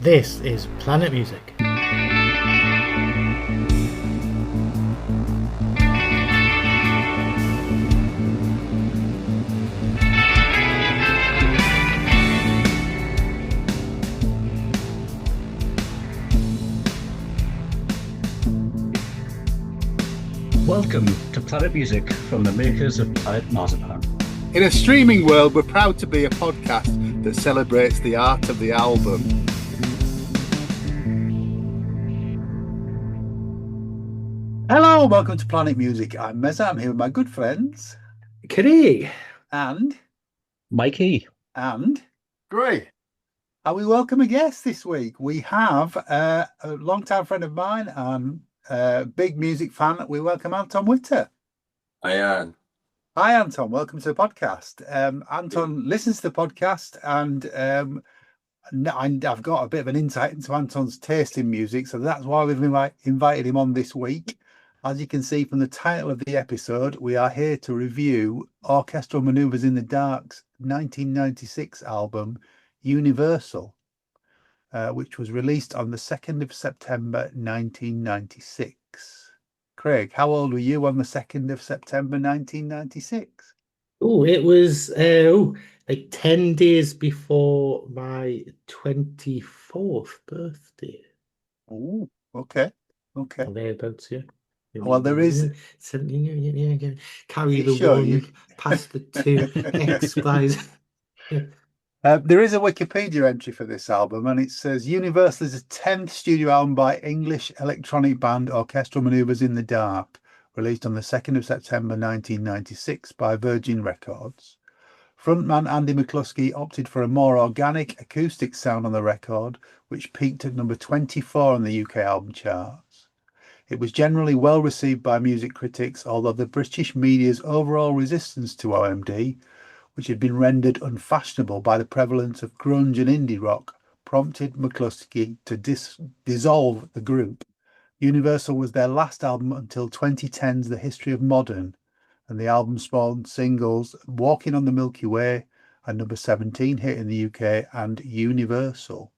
This is Planet Music. Welcome to Planet Music from the makers of Planet Marzipan. In a streaming world, we're proud to be a podcast that celebrates the art of the album. Hello, welcome to Planet Music. I'm Meza. I'm here with my good friends. Craig. And Mikey. And Great. And we welcome a guest this week. We have a long-time friend of mine and a big music fan. We welcome Anton Witter. Hi, Anne. Hi, Anton. Welcome to the podcast. Anton listens to the podcast, and I've got a bit of an insight into Anton's taste in music, so that's why we've invited him on this week. As you can see from the title of the episode, we are here to review Orchestral Manoeuvres in the Dark's 1996 album, Universal, which was released on the 2nd of September 1996. Craig, how old were you on the 2nd of September 1996? Oh, it was like 10 days before my 24th birthday. Oh, okay. Or thereabouts, yeah. Well, there is... Carry the sure one, you... past the two, X, Y's. There is a Wikipedia entry for this album, and it says Universal is the 10th studio album by English electronic band Orchestral Manoeuvres in the Dark, released on the 2nd of September 1996 by Virgin Records. Frontman Andy McCluskey opted for a more organic acoustic sound on the record, which peaked at number 24 on the UK album charts. It was generally well received by music critics, although the British media's overall resistance to OMD, which had been rendered unfashionable by the prevalence of grunge and indie rock, prompted McCluskey to dissolve the group. Universal was their last album until 2010's The History of Modern, and the album spawned singles Walking on the Milky Way, a number 17 hit in the UK, and Universal.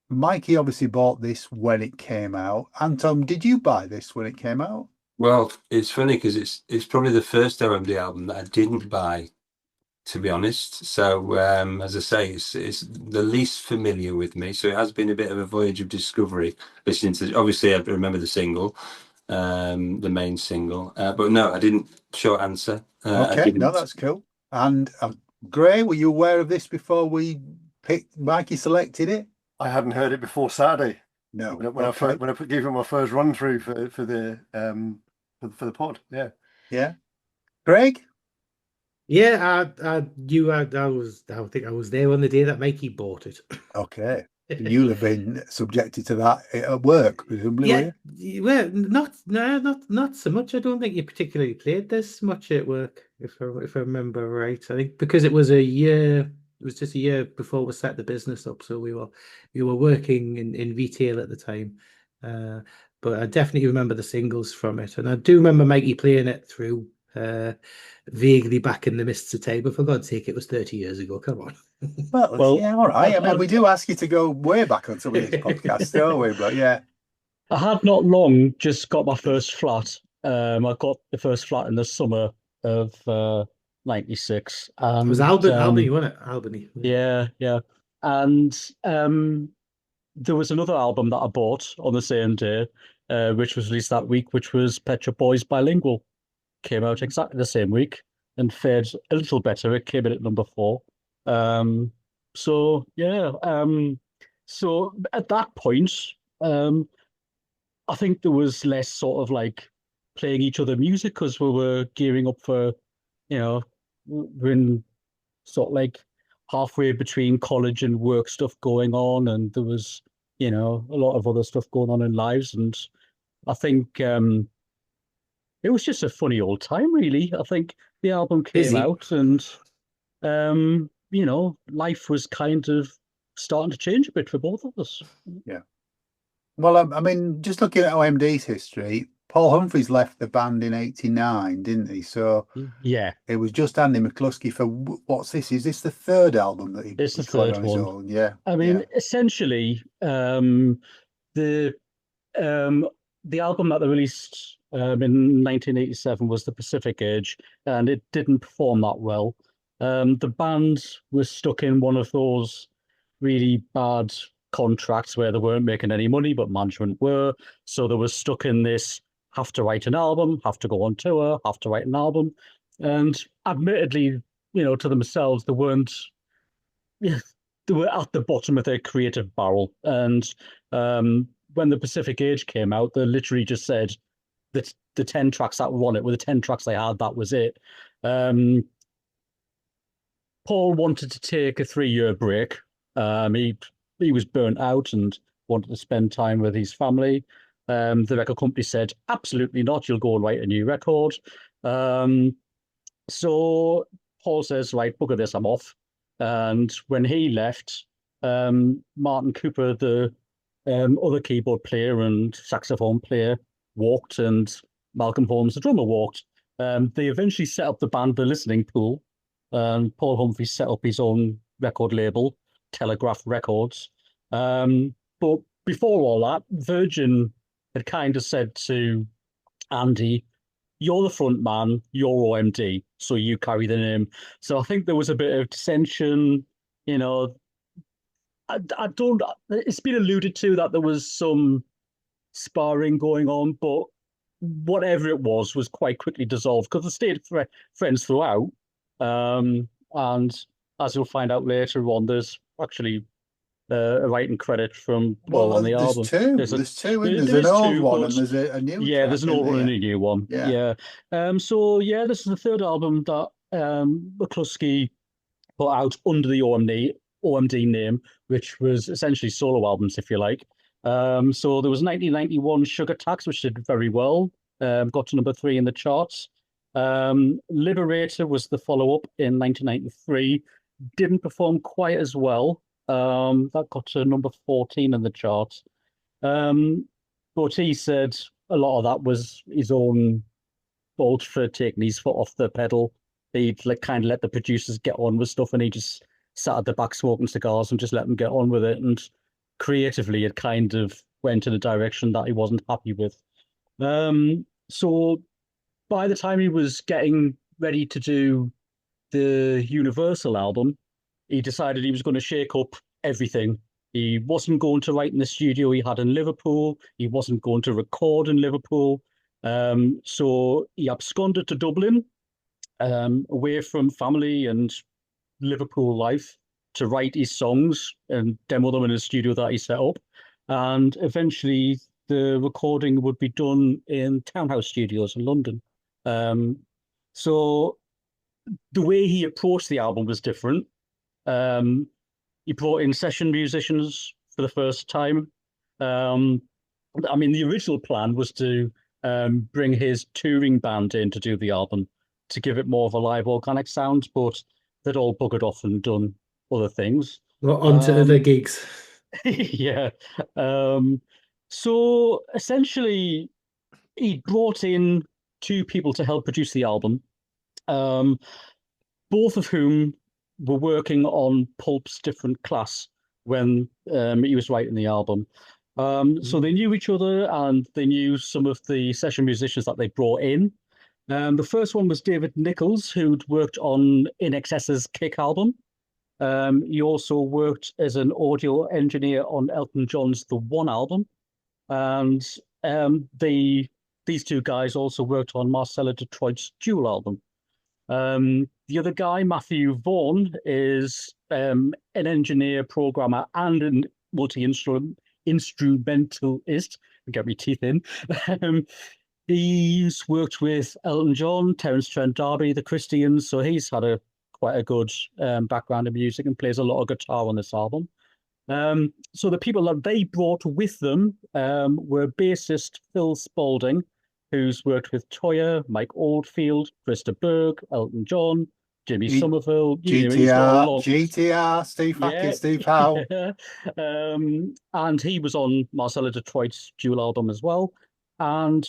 Mikey obviously bought this when it came out. Anton, did you buy this when it came out? Well, it's funny because it's probably the first OMD album that I didn't buy, to be honest. So, as I say, it's the least familiar with me. So it has been a bit of a voyage of discovery. Listening to, obviously, I remember the single, the main single, but no, I didn't. Short answer. Okay, no, that's cool. And Gray, were you aware of this before we picked? Mikey selected it. I hadn't heard it before Saturday. No, when I gave him my first run through for the pod. Yeah. Greg. Yeah, I think I was there on the day that Mikey bought it. Okay. You'll have been subjected to that at work, presumably. Yeah, well, not so much. I don't think you particularly played this much at work, if I remember right. I think because it was just a year before we set the business up, so we were working in retail at the time. But I definitely remember the singles from it, and I do remember Mikey playing it through vaguely back in the mists of time. But for God's sake, it was 30 years ago. Come on. Well, yeah, all right. I mean, we do ask you to go way back on some of these podcasts, don't we? But yeah, I had not long just got my first flat. I got the first flat in the summer of 96. It was Albany, wasn't it? Albany. Yeah. And there was another album that I bought on the same day, which was released that week, which was Pet Shop Boys Bilingual. Came out exactly the same week and fared a little better. It came in at number 4. So at that point, I think there was less sort of like playing each other music because we were gearing up for, we're in sort of like halfway between college and work stuff going on, and there was, a lot of other stuff going on in lives, and I think it was just a funny old time, really. I think the album came out, and life was kind of starting to change a bit for both of us. Yeah. Well, I mean, just looking at OMD's history, Paul Humphreys left the band in '89, didn't he? So Yeah, it was just Andy McCluskey for what's this? Is this the third album that he it's the recorded third on his one. own? Yeah. I mean, essentially, the the album that they released in 1987 was The Pacific Age, and it didn't perform that well. The band was stuck in one of those really bad contracts where they weren't making any money, but management were. So they were stuck in this have to write an album, have to go on tour, have to write an album. And admittedly, to themselves, they weren't, they were at the bottom of their creative barrel. And when The Pacific Age came out, they literally just said that the 10 tracks that were on it were the 10 tracks they had, that was it. Paul wanted to take a 3-year break. He was burnt out and wanted to spend time with his family. The record company said, absolutely not, you'll go and write a new record. So Paul says, right, bugger this, I'm off. And when he left, Martin Cooper, the other keyboard player and saxophone player, walked, and Malcolm Holmes, the drummer, walked. They eventually set up the band The Listening Pool. Paul Humphrey set up his own record label, Telegraph Records. But before all that, Virgin had kind of said to Andy, you're the front man, you're OMD, so you carry the name. So I think there was a bit of dissension, I don't, it's been alluded to that there was some sparring going on, but whatever it was quite quickly dissolved because they stayed friends throughout. And as you'll find out later on, there's actually a writing credit from Paul on the album. There's two, and there's an old one and there's a new one. Yeah, there's an old one and a new one. Yeah. So yeah, this is the third album that McCluskey put out under the OMD name, which was essentially solo albums, if you like. So there was 1991 Sugar Tax, which did very well, got to number 3 in the charts. Liberator was the follow-up in 1993, didn't perform quite as well. That got to number 14 in the charts. But he said a lot of that was his own fault for taking his foot off the pedal. He'd kind of let the producers get on with stuff, and he just sat at the back smoking cigars and just let them get on with it. And creatively, it kind of went in a direction that he wasn't happy with. So by the time he was getting ready to do the Universal album, he decided he was going to shake up everything. He wasn't going to write in the studio he had in Liverpool. He wasn't going to record in Liverpool. So he absconded to Dublin, away from family and Liverpool life, to write his songs and demo them in a studio that he set up. And eventually the recording would be done in Townhouse Studios in London. So the way he approached the album was different. He brought in session musicians for the first time. I mean, the original plan was to bring his touring band in to do the album to give it more of a live organic sound, but they'd all buggered off and done other things. Well, onto other gigs. Yeah. So essentially, he brought in 2 people to help produce the album, both of whom were working on Pulp's Different Class when he was writing the album. So they knew each other, and they knew some of the session musicians that they brought in. The first one was David Nichols, who'd worked on In Excess's Kick album. He also worked as an audio engineer on Elton John's The One album. And these 2 guys also worked on Marcella Detroit's Jewel album. The other guy, Matthew Vaughan, is an engineer, programmer, and a multi-instrumentalist. Get my teeth in. He's worked with Elton John, Terence Trent D'Arby, the Christians, so he's had quite a good background in music and plays a lot of guitar on this album. So the people that they brought with them were bassist Phil Spalding, who's worked with Toyah, Mike Oldfield, Krista Berg, Elton John, Jimmy Somerville, GTR, Steve Hackett, Steve Howe. And he was on Marcella Detroit's Jewel album as well. And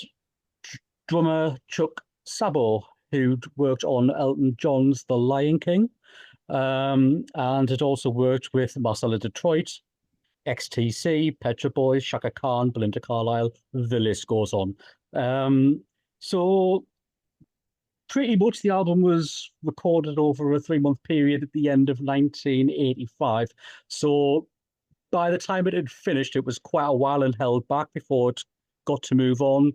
drummer Chuck Sabo, who'd worked on Elton John's The Lion King, and had also worked with Marcella Detroit, XTC, Petra Boys, Shaka Khan, Belinda Carlisle, the list goes on. So pretty much the album was recorded over a 3-month period at the end of 1985. So by the time it had finished, it was quite a while and held back before it got to move on.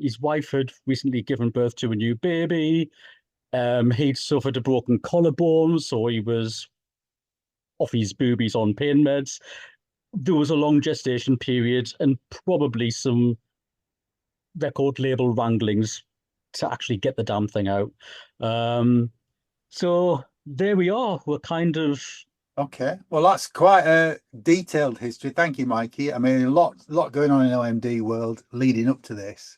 His wife had recently given birth to a new baby. He'd suffered a broken collarbone, so he was off his boobies on pain meds. There was a long gestation period and probably some record label wranglings to actually get the damn thing out. So there we are. We're kind of... Okay, well, that's quite a detailed history. Thank you, Mikey. I mean, a lot going on in OMD world leading up to this.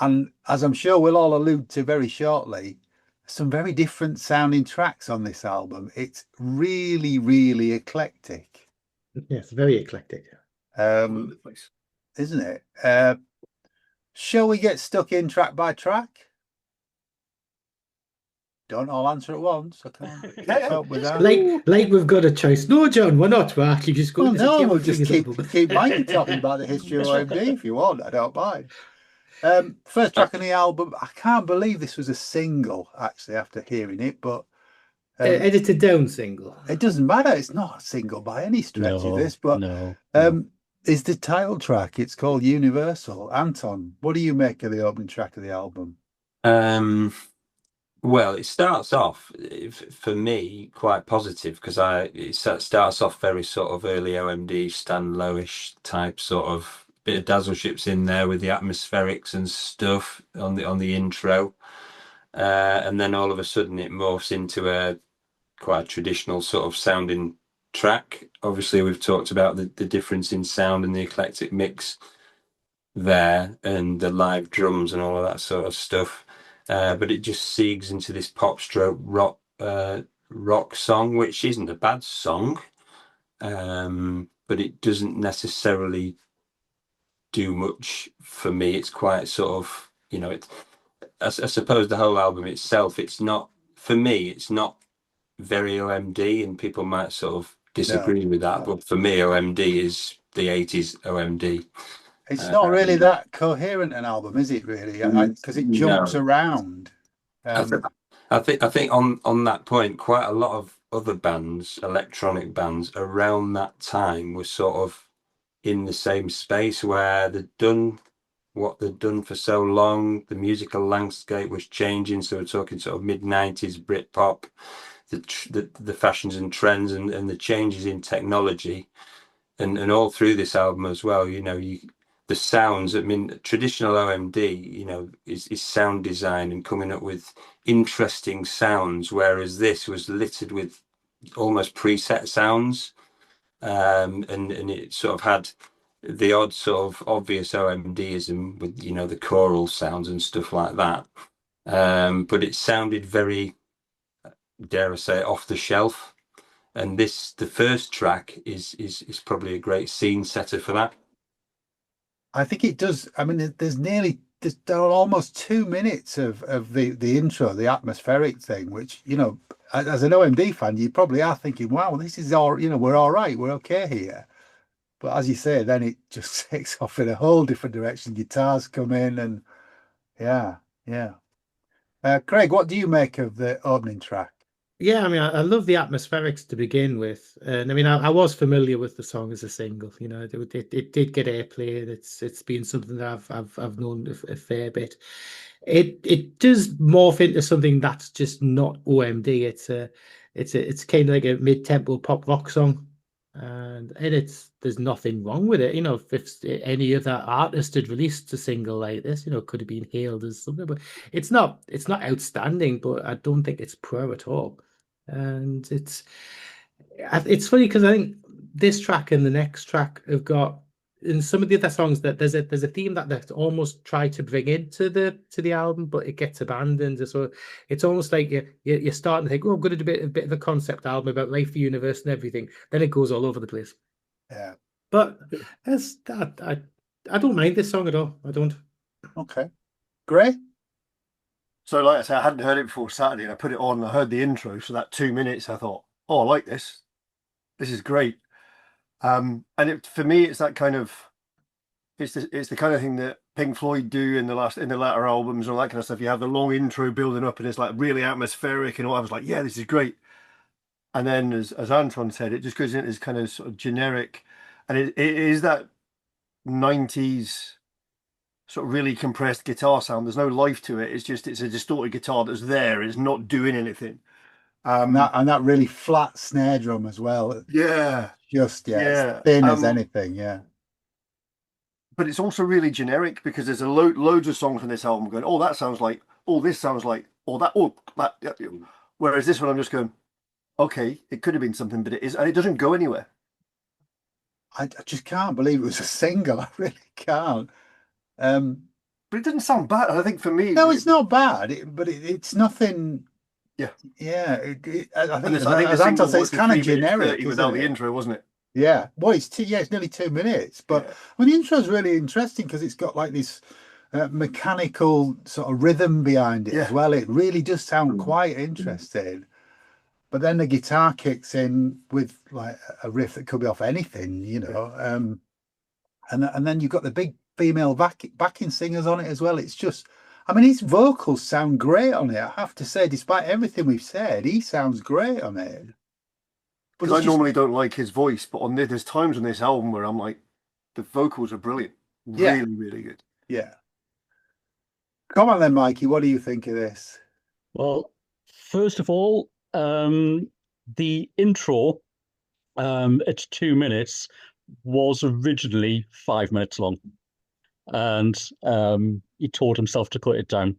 And as I'm sure we'll all allude to very shortly, some very different sounding tracks on this album. It's really, really eclectic. Yes, very eclectic. Isn't it? Shall we get stuck in track by track? Don't all answer at once. I can't help with that. Like we've got a choice. No, John, we're not. We're actually just going to no, we'll just keep Mikey talking about the history of OMD if you want. I don't mind. First track on the album. I can't believe this was a single, actually, after hearing it, but edited down single. It doesn't matter. It's not a single by any stretch of this, but is the title track. It's called Universal. Anton, what do you make of the opening track of the album? Well, it starts off for me quite positive because it starts off very sort of early OMD, Stan Lowish type sort of bit of dazzle ships in there with the atmospherics and stuff on the intro, and then all of a sudden it morphs into a quite traditional sort of sounding track. Obviously, we've talked about the difference in sound and the eclectic mix there, and the live drums and all of that sort of stuff. But it just segues into this pop stroke rock song, which isn't a bad song, but it doesn't necessarily do much for me. It's quite sort of, I suppose the whole album itself, it's not, for me, it's not very OMD, and people might sort of disagree with that, but for me, OMD is the 80s OMD. It's not really that coherent an album, is it? Really, because it jumps around. I think on that point, quite a lot of other bands, electronic bands around that time, were sort of in the same space where they'd done what they'd done for so long. The musical landscape was changing, so we're talking sort of mid-90s Britpop, the fashions and trends, and the changes in technology, and all through this album as well. The sounds, I mean, traditional OMD, is sound design and coming up with interesting sounds, whereas this was littered with almost preset sounds, and it sort of had the odd sort of obvious OMDism with, the choral sounds and stuff like that. But it sounded very, dare I say, off the shelf. And the first track is probably a great scene setter for that. I think it does. I mean, there are almost 2 minutes of the intro, the atmospheric thing, which, as an OMD fan, you probably are thinking, wow, this is all, we're all right, we're okay here. But as you say, then it just takes off in a whole different direction. Guitars come in and yeah. Craig, what do you make of the opening track? Yeah, I mean, I love the atmospherics to begin with, and I mean, I was familiar with the song as a single. It did get airplay, and it's been something that I've known a fair bit. It does morph into something that's just not OMD. It's kind of like a mid-tempo pop rock song, and there's nothing wrong with it. If any other artist had released a single like this, it could have been hailed as something, but it's not outstanding, but I don't think it's poor at all. And it's funny because I think this track and the next track have got, in some of the other songs, that there's a theme that they almost try to bring into the album, but it gets abandoned. So it's almost like you're starting to think, oh, I'm going to do a bit of a concept album about life, the universe, and everything. Then it goes all over the place. Yeah, but I don't mind this song at all. I don't. Okay. Great. So, like I said, I hadn't heard it before Saturday, and I put it on. And I heard the intro, so that 2 minutes, I thought, "Oh, I like this. This is great." And for me, it's that kind of, it's the kind of thing that Pink Floyd do in the latter albums and all that kind of stuff. You have the long intro building up, and it's like really atmospheric, and all. I was like, "Yeah, this is great." And then, as Anton said, it just goes into this kind of sort of generic, and it is that 90s sort of really compressed guitar sound. There's no life to it. It's a distorted guitar that's there. It's not doing anything. And that really flat snare drum as well. Yeah. Just as thin as anything. Yeah. But it's also really generic because there's loads of songs on this album going, "Oh, that sounds like," "Oh, this sounds like," "Oh, that," "Oh, that." Whereas this one, I'm just going, "Okay, it could have been something, but it is," and it doesn't go anywhere. I just can't believe it was a single. I really can't. But it doesn't sound bad. I think for me, no, it's not bad. But it's nothing. Yeah, yeah. I think the as Anton said, it's kind of 3 minutes generic 30 without the intro, wasn't it? Yeah. Well, it's nearly 2 minutes. But I mean, the intro is really interesting because it's got like this mechanical sort of rhythm behind it as well. It really does sound quite interesting. But then the guitar kicks in with like a riff that could be off anything, you know. And then you've got the big female backing singers on it as well. It's just, I mean, his vocals sound great on it. I have to say, despite everything we've said, he sounds great on it. Because I normally don't like his voice, but there's times on this album where I'm like, the vocals are brilliant. Really, really good. Yeah. Come on then, Mikey. What do you think of this? Well, first of all, the intro at 2 minutes was originally 5 minutes long, and he taught himself to cut it down.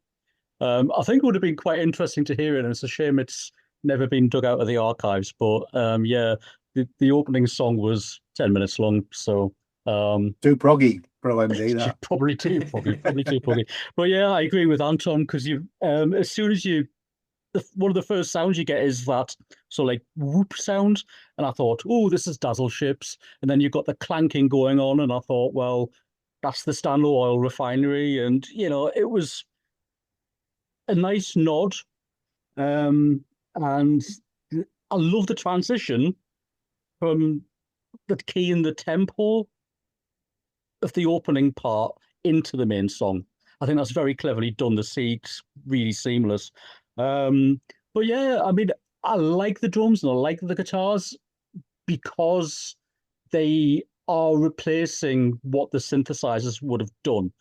I think it would have been quite interesting to hear it, and it's a shame it's never been dug out of the archives. But the opening song was 10 minutes long, so too proggy for OMD. That probably too proggy. But yeah, I agree with Anton because as soon as one of the first sounds you get is that sort of like whoop sound, and I thought, oh, this is Dazzle Ships, and then you've got the clanking going on, and I thought, well, that's the Stanlow Oil Refinery, and you know, it was a nice nod, and I love the transition from the key and the tempo of the opening part into the main song. I think that's very cleverly done. The C's really seamless. But yeah, I mean, I like the drums and I like the guitars because they are replacing what the synthesizers would have done.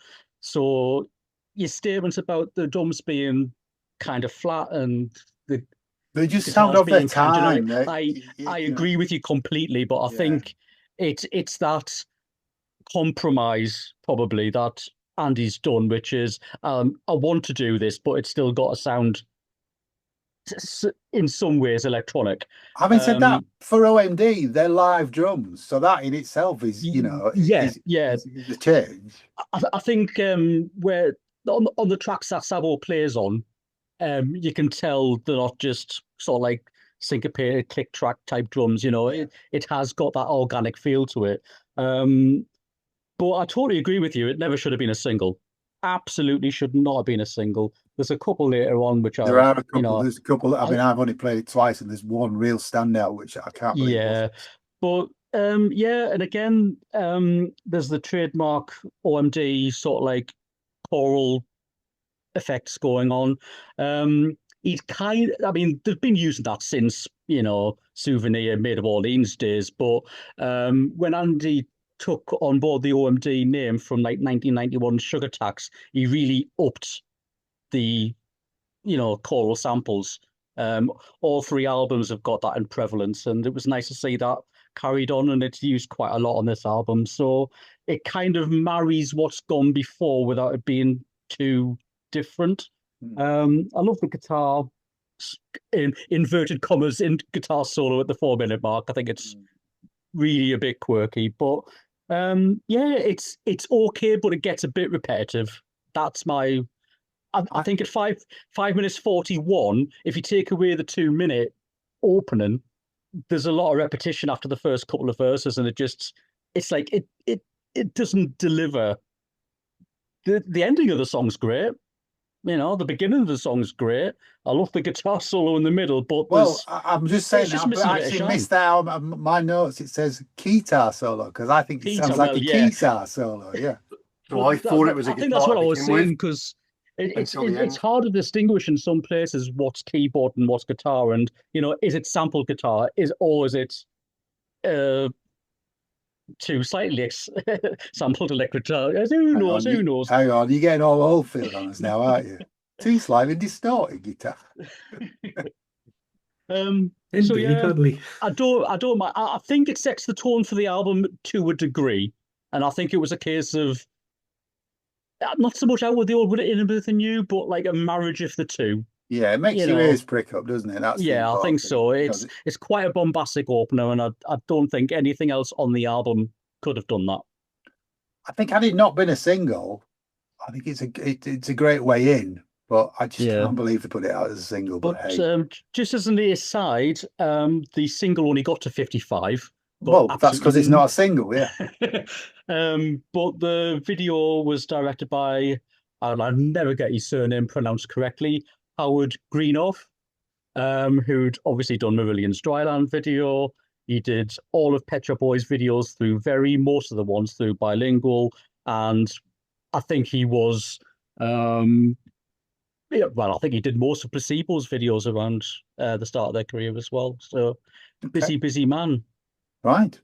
So your statements about the drums being kind of flat and they just sound of their time. I agree with you completely, but I think it's that compromise probably that Andy's done, which is I want to do this, but it's still got to sound in some ways electronic. Having said that, for OMD, they're live drums, so that in itself is, you know, is the change. I think where on the tracks that Sabo plays on, you can tell they're not just sort of like syncopated click track type drums. You know, it has got that organic feel to it. But I totally agree with you. It never should have been a single. Absolutely should not have been a single. There's a couple later on which there are a couple. You know, there's a couple. I mean, I've only played it twice, and there's one real standout which I can't believe. Yeah, but and again, there's the trademark OMD sort of like choral effects going on. He's I mean, they've been using that since, you know, Souvenir, Made of Orleans days. But when Andy took on board the OMD name from like 1991 Sugar Tax, he really upped the, you know, choral samples. All three albums have got that in prevalence, and it was nice to see that carried on, and it's used quite a lot on this album. So it kind of marries what's gone before without it being too different. I love the guitar, in inverted commas, in guitar solo at the 4 minute mark. I think it's really a bit quirky, but it's okay, but it gets a bit repetitive. That's my. I think at 5 minutes 41, if you take away the 2 minute opening, there's a lot of repetition after the first couple of verses, and it's like it doesn't deliver. The ending of the song's great. You know, the beginning of the song's great. I love the guitar solo in the middle, but Well, I'm just saying, it's just I've missing a bit of actually shine. missed out on my notes. It says guitar solo because I think it Guitar, sounds like well, a yeah. guitar solo. Yeah. So I thought it was a I think guitar that's what to I was begin with saying, because until the it's end. hard to distinguish in some places what's keyboard and what's guitar, and you know, is it sampled guitar, or is it two slightly sampled electric guitar? Who knows? Who knows? Hang on, you're getting all Oldfield on us now, aren't you? Too slightly distorted guitar. So Indeed, yeah, oddly. I don't mind. I think it sets the tone for the album to a degree, and I think it was a case of not so much out with the old, with it in with the new, but like a marriage of the two. Yeah, it makes You your know. ears prick up, doesn't it? That's the Yeah, I think important so. thing, It's quite a bombastic opener, and I don't think anything else on the album could have done that. I think had it not been a single, I think it's a great way in. But I just Yeah. can't believe they put it out as a single. But hey, just as an aside, the single only got to 55. well, that's because it's not a single, yeah. But the video was directed by, and I'll never get his surname pronounced correctly, Howard Greenoff, who'd obviously done Marillion's Dryland video. He did all of Pet Shop Boys videos through most of the ones through Bilingual, and I think he was, yeah, well, I think he did most of Placebo's videos around the start of their career as well. So busy man. Right.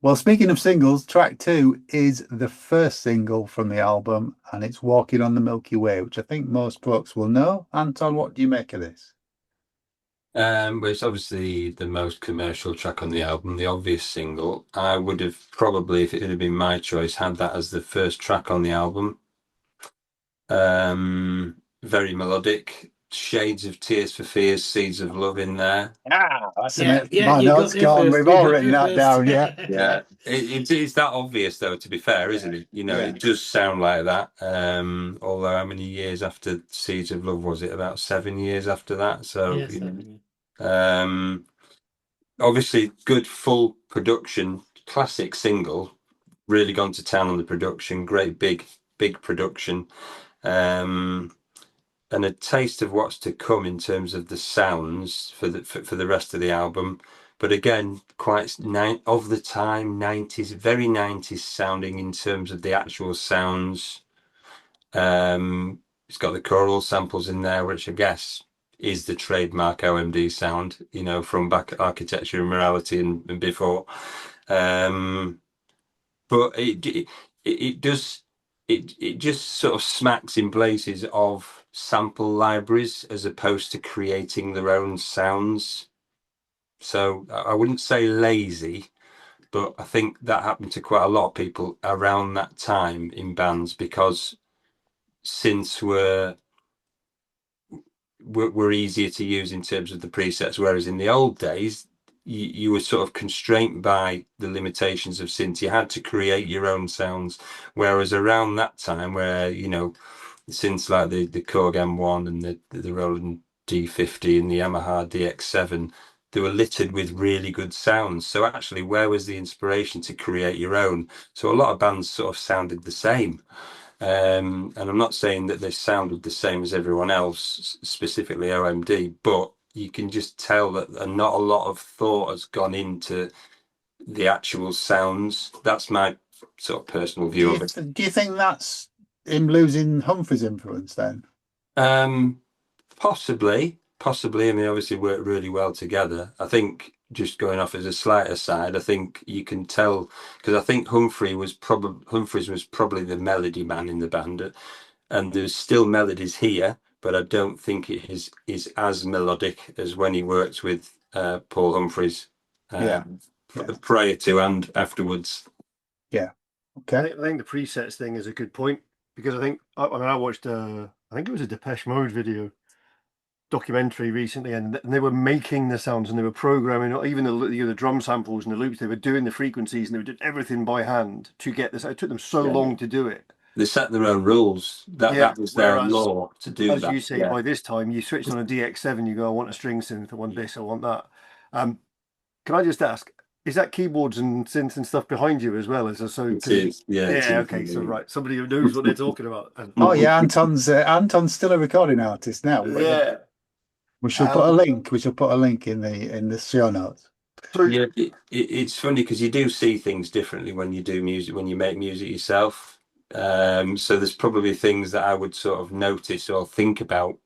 Well, speaking of singles, track 2 is the first single from the album, and it's Walking on the Milky Way, which I think most folks will know. Anton, what do you make of this? Well, it's obviously the most commercial track on the album, the obvious single. I would have probably, if it had been my choice, had that as the first track on the album. Very melodic, shades of Tears for Fears, Seeds of Love in there. That's Yeah, my you notes got it gone. first, We've you all got written it that first. down, yeah. Yeah, it's that obvious though, to be fair, isn't it? You know, Yeah. it does sound like that. Although how many years after Seeds of Love was it? About 7 years after that. So Yeah, you know, 7 years. obviously good full production, classic single, really gone to town on the production, great big production, and a taste of what's to come in terms of the sounds for the rest of the album. But again, quite of the time, 90s, very 90s sounding in terms of the actual sounds. It's got the choral samples in there, which I guess is the trademark OMD sound, you know, from back Architecture and Morality and before. But it just sort of smacks in places of sample libraries as opposed to creating their own sounds. So I wouldn't say lazy, but I think that happened to quite a lot of people around that time in bands, because synths were easier to use in terms of the presets, whereas in the old days you were sort of constrained by the limitations of synth. You had to create your own sounds, whereas around that time, where you know synths like the Korg M1 and the Roland D50 and the Yamaha DX7, they were littered with really good sounds. So actually, where was the inspiration to create your own? So a lot of bands sort of sounded the same. And I'm not saying that they sounded the same as everyone else, specifically OMD, but you can just tell that not a lot of thought has gone into the actual sounds. That's my sort of personal view of it. Do you think that's him losing Humphrey's influence then? Possibly. I mean, obviously worked really well together. I think, just going off as a slight aside, I think you can tell, because I think Humphreys was probably the melody man in the band, and there's still melodies here, but I don't think it is as melodic as when he worked with Paul Humphreys prior to and afterwards. Yeah. Okay. I think the presets thing is a good point, because I watched I think it was a Depeche Mode video documentary recently, and they were making the sounds and they were programming even the drum samples and the loops. They were doing the frequencies and they were doing everything by hand to get this. It took them so long to do it. They set their own rules. That was their law to do that. As you say, by this time you switched on a DX7, you go, I want a string synth, I want this, I want that. Can I just ask, is that keyboards and synths and stuff behind you as well? Is there so? It is, yeah. It Yeah. is. Okay. So right, somebody who knows what they're talking about. Oh yeah, Anton's still a recording artist now. Yeah. We shall put a link. We shall put a link in the show notes. So, Yeah, it's funny because you do see things differently when you do music, when you make music yourself. So there's probably things that I would sort of notice or think about,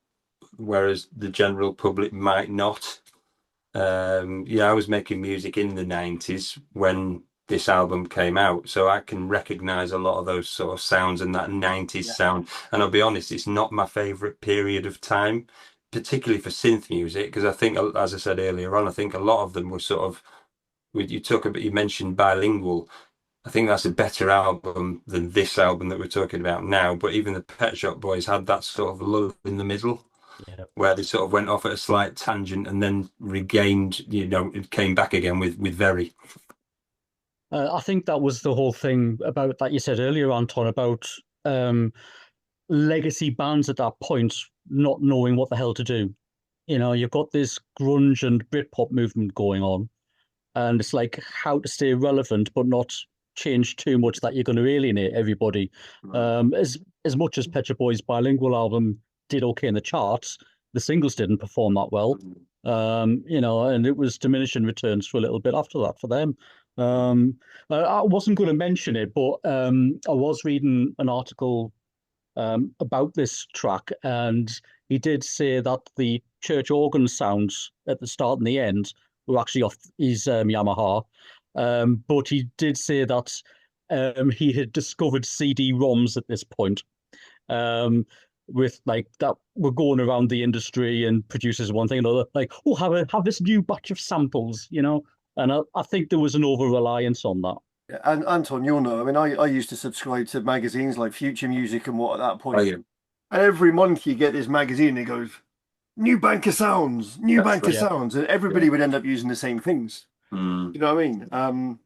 whereas the general public might not. I was making music in the 90s when this album came out, so I can recognize a lot of those sort of sounds and that 90s sound. And I'll be honest, it's not my favorite period of time, particularly for synth music, because I think, as I said earlier on, I think a lot of them were sort of, you mentioned bilingual. I think that's a better album than this album that we're talking about now. But even the Pet Shop Boys had that sort of lull in the middle, where they sort of went off at a slight tangent and then regained, it came back again with Very. I think that was the whole thing about that you said earlier, Anton, about legacy bands at that point not knowing what the hell to do. You've got this grunge and Britpop movement going on, and it's like how to stay relevant but not change too much that you're going to alienate everybody. As much as Pet Shop Boys' bilingual album did okay in the charts, the singles didn't perform that well. And it was diminishing returns for a little bit after that for them. I wasn't going to mention it, but I was reading an article about this track, and he did say that the church organ sounds at the start and the end were actually off his Yamaha. But he did say that he had discovered CD-ROMs at this point, with like that were going around the industry, and producers one thing and another, like, oh, have this new batch of samples, And I think there was an over-reliance on that. Yeah, and Anton, you'll know. I mean, I used to subscribe to magazines like Future Music and what at that point. Oh, yeah. And every month you get this magazine and it goes, new bank of sounds, sounds. And everybody would end up using the same things. Mm. You know what I mean? And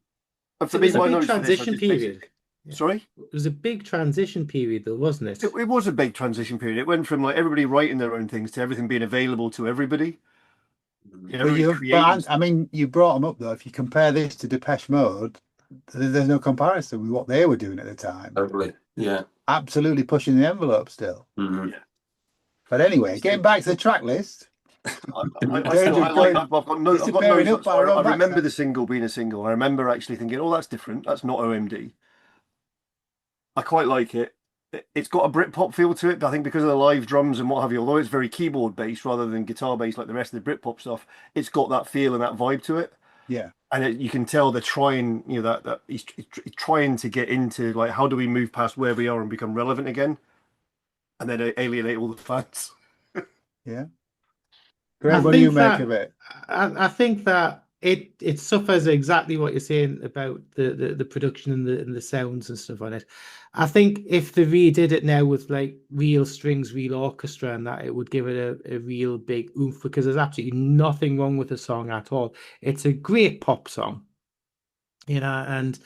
for It me, was a my big notes for this, I transition just basically- period. Sorry? It was a big transition period, though, wasn't it? It was a big transition period. It went from like everybody writing their own things to everything being available to everybody. I mean, you brought them up though. If you compare this to Depeche Mode, there's no comparison with what they were doing at the time. Totally. Yeah. Absolutely pushing the envelope still. Mm-hmm. But anyway, getting back to the track list. I've got notes. I remember the single being a single. I remember actually thinking, oh, that's different. That's not OMD. I quite like it. It's got a Britpop feel to it, but I think because of the live drums and what have you, although it's very keyboard based rather than guitar based like the rest of the Britpop stuff, it's got that feel and that vibe to it. Yeah. And you can tell they're trying, that he's trying to get into like, how do we move past where we are and become relevant again? And then alienate all the fans. Yeah. Greg, what do you make of it? I think that it suffers exactly what you're saying about the production and the sounds and stuff on it. I think if they redid it now with like real strings, real orchestra and that, it would give it a real big oomph, because there's absolutely nothing wrong with the song at all. It's a great pop song, and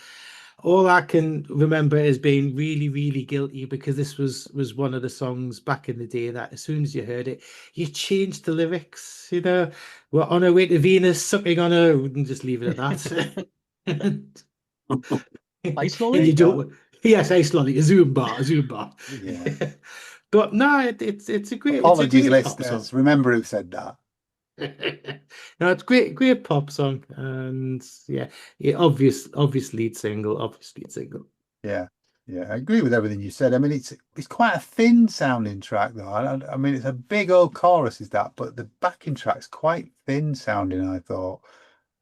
all I can remember is being really, really guilty, because this was one of the songs back in the day that as soon as you heard it, you changed the lyrics. We're on our way to Venus, sucking on her, and just leave it at that. Ice lolly? Yes, ice lolly, a Zumba. Yeah. But no, it's a great. Apologies, it's a great listeners. Remember who said that. No, it's great pop song, and obvious lead single. Yeah, I agree with everything you said. I mean, it's quite a thin sounding track though. I mean, it's a big old chorus, is that, but the backing track's quite thin sounding, I thought.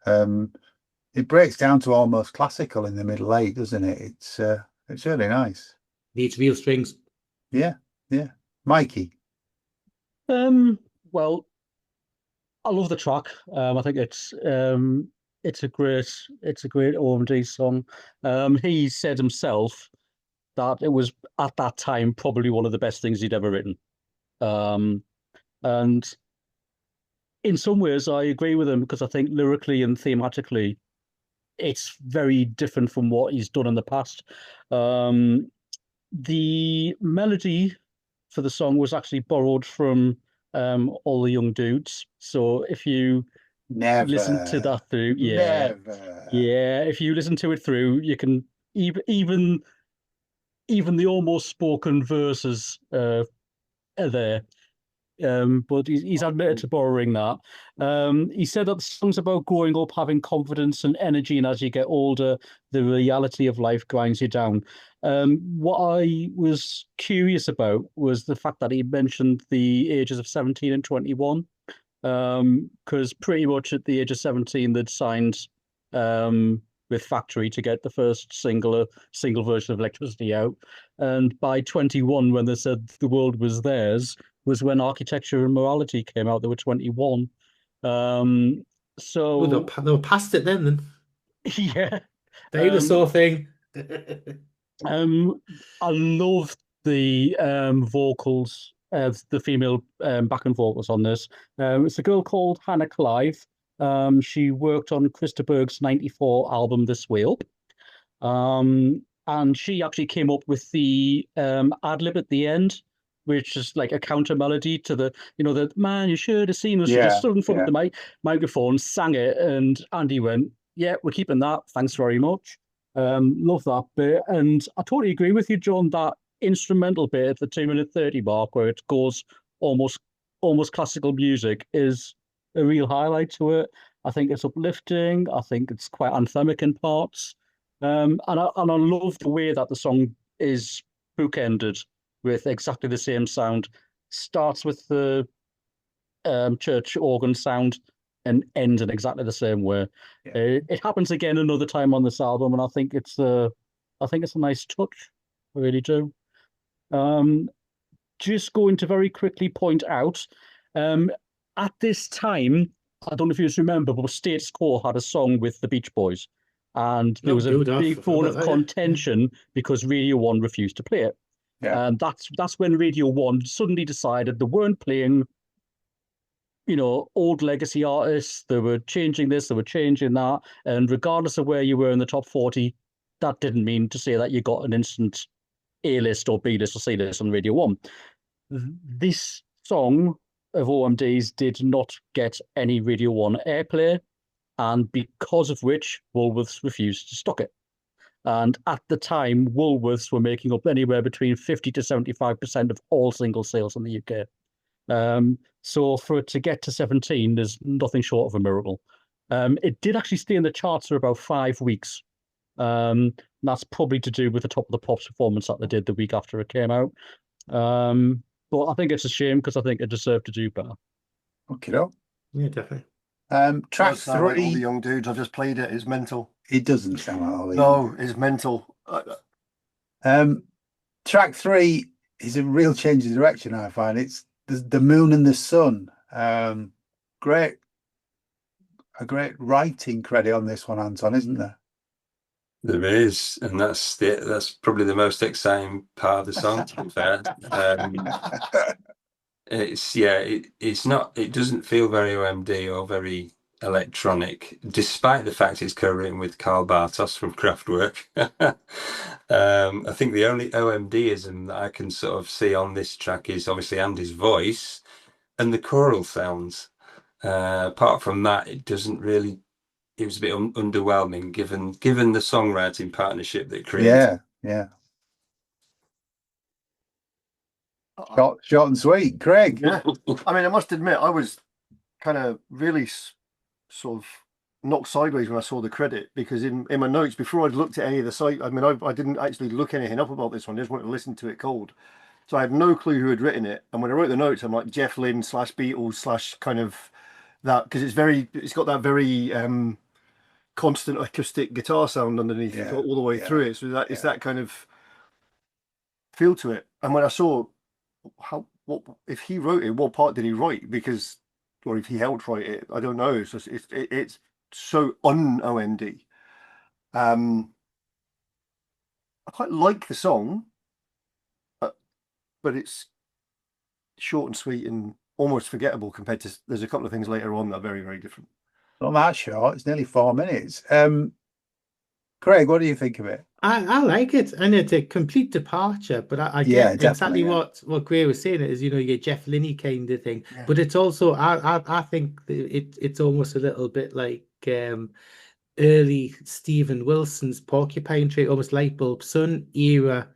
It breaks down to almost classical in the middle eight, doesn't it? It's really nice. Needs real strings. Yeah. Mikey. Well, I love the track. I think it's a great OMD song. He said himself that it was at that time probably one of the best things he'd ever written. And in some ways I agree with him, because I think lyrically and thematically it's very different from what he's done in the past. The melody for the song was actually borrowed from All the Young Dudes. So if you listen to that through. Yeah, Never. yeah. If you listen to it through, you can even the almost spoken verses are there. But he's admitted to borrowing that. He said that the song's about growing up, having confidence and energy, and as you get older, the reality of life grinds you down. What I was curious about was the fact that he mentioned the ages of 17 and 21, because pretty much at the age of 17, they'd signed with Factory to get the first single version of Electricity out. And by 21, when they said the world was theirs, was when Architecture and Morality came out. They were 21. So they were past it then. yeah, Dinosaur thing. I love the vocals, the female backing vocals on this. It's a girl called Hannah Clive. She worked on Krista Berg's '94 album This Way Up. And she actually came up with the ad-lib at the end, which is like a counter melody to the man you should have seen us. She just stood in front of the microphone, sang it, and Andy went, "Yeah, we're keeping that. Thanks very much." Love that bit. And I totally agree with you, John, that instrumental bit at the 2-minute 30 mark where it goes almost classical music is a real highlight to it. I think it's uplifting. I think it's quite anthemic in parts. And I love the way that the song is bookended with exactly the same sound. Starts with the church organ sound and ends in exactly the same way. Yeah. It happens again another time on this album, and I think it's a nice touch. I really do. Just going to very quickly point out, at this time, I don't know if you remember, but Status Quo had a song with the Beach Boys. And there was a big bone of contention because Radio 1 refused to play it. Yeah. And that's when Radio 1 suddenly decided they weren't playing, old legacy artists. They were changing this, they were changing that. And regardless of where you were in the top 40, that didn't mean to say that you got an instant A-list or B-list or C-list on Radio 1. This song of OMD's did not get any Radio 1 airplay, and because of which Woolworths refused to stock it. And at the time, Woolworths were making up anywhere between 50 to 75% of all single sales in the UK. So for it to get to 17 is nothing short of a miracle. It did actually stay in the charts for about 5 weeks. That's probably to do with the Top of the Pops performance that they did the week after it came out. But I think it's a shame because I think it deserved to do better. Okay, yeah, definitely. Track 3. Like all the young dudes I've just played it is mental. It doesn't sound like all the No, it's mental. Track 3 is a real change of direction, I find. It's the Moon and the Sun. A great writing credit on this one, Anton, isn't there? There is, and that's probably the most exciting part of the song, to be fair. It doesn't feel very OMD or very electronic, despite the fact it's co-written with Karl Bartos from Kraftwerk. I think the only OMDism that I can sort of see on this track is obviously Andy's voice and the choral sounds. Apart from that, it doesn't really. It was a bit underwhelming given the songwriting partnership that created. Yeah. Short and sweet, Craig. Yeah, I mean, I must admit, I was kind of really sort of knocked sideways when I saw the credit, because in my notes before I'd looked at any of the site, I mean, I didn't actually look anything up about this one. I just wanted to listen to it cold, so I had no clue who had written it. And when I wrote the notes, I'm like Jeff Lynne / Beatles / kind of that, because it's got that very constant acoustic guitar sound underneath it all the way through it. So it's that kind of feel to it. And when I saw what if he wrote it, what part did he write? Or if he helped write it, I don't know. It's so un-OMD. I quite like the song, but it's short and sweet and almost forgettable compared to. There's a couple of things later on that are very, very different. Not that short. It's nearly 4 minutes. Craig, what do you think of it? I like it, and it's a complete departure. But I Yeah, get exactly definitely, what Gray was saying. Is your Jeff Linney kind of thing. Yeah. But it's also I think that it's almost a little bit like early Stephen Wilson's Porcupine Tree, almost Light Bulb Sun era,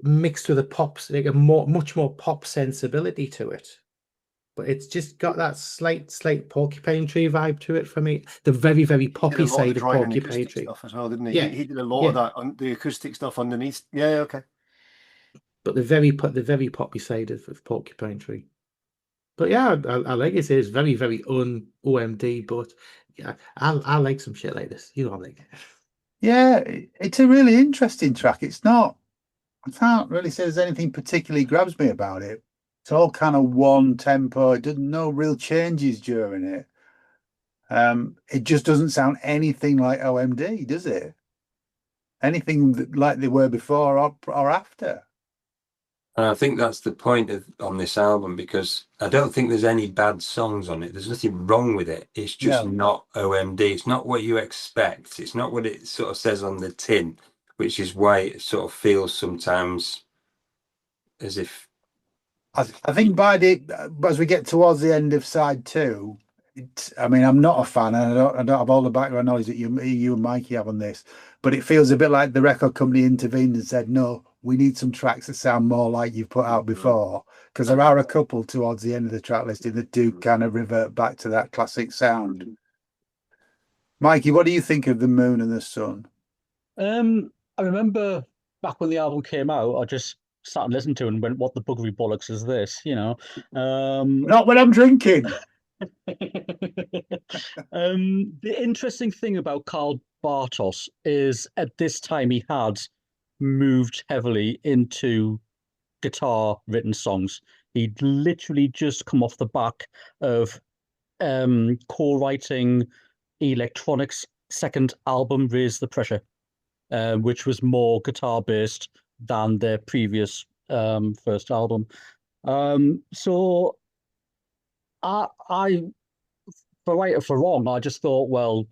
mixed with a pop, like a much more pop sensibility to it. But it's just got that slight Porcupine Tree vibe to it for me. The very, very He did a poppy lot of side the of driving Porcupine acoustic Tree. stuff as well, didn't he? Yeah, He did a lot yeah. of that on the acoustic stuff underneath. Yeah, okay. But the very poppy side of Porcupine Tree. But yeah, I like it. It's very, very OMD, but yeah, I like some shit like this. I like it. Yeah, it's a really interesting track. It's not, I can't really say there's anything particularly grabs me about it. It's all kind of one tempo. It doesn't, no real changes during it. It just doesn't sound anything like OMD, does it? Anything like they were before or after. And I think that's the point on this album, because I don't think there's any bad songs on it. There's nothing wrong with it. It's just No. not OMD. It's not what you expect. It's not what it sort of says on the tin, which is why it sort of feels sometimes as if. I think as we get towards the end of side 2, I mean, I'm not a fan, and I don't have all the background knowledge that you and Mikey have on this, but it feels a bit like the record company intervened and said, no, we need some tracks that sound more like you've put out before, because there are a couple towards the end of the track listing that do kind of revert back to that classic sound. Mikey, what do you think of The Moon and the Sun? I remember back when the album came out, I just sat and listened to it and went, "What the buggery bollocks is this?" Not when I'm drinking. The interesting thing about Karl Bartos is at this time he had moved heavily into guitar-written songs. He'd literally just come off the back of co-writing Electronic's second album, Raise the Pressure, which was more guitar-based than their previous first album. So I for right or for wrong, I just thought, well,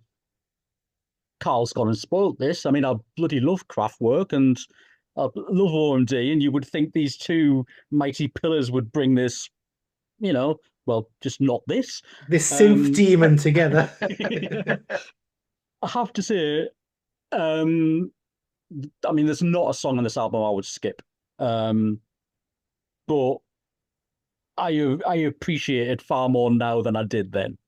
Carl's gone and spoiled this. I mean, I bloody love Kraftwerk and I love OMD, and you would think these two mighty pillars would bring this, well, just not this. This synth demon together. I have to say, I mean, there's not a song on this album I would skip. But I appreciate it far more now than I did then.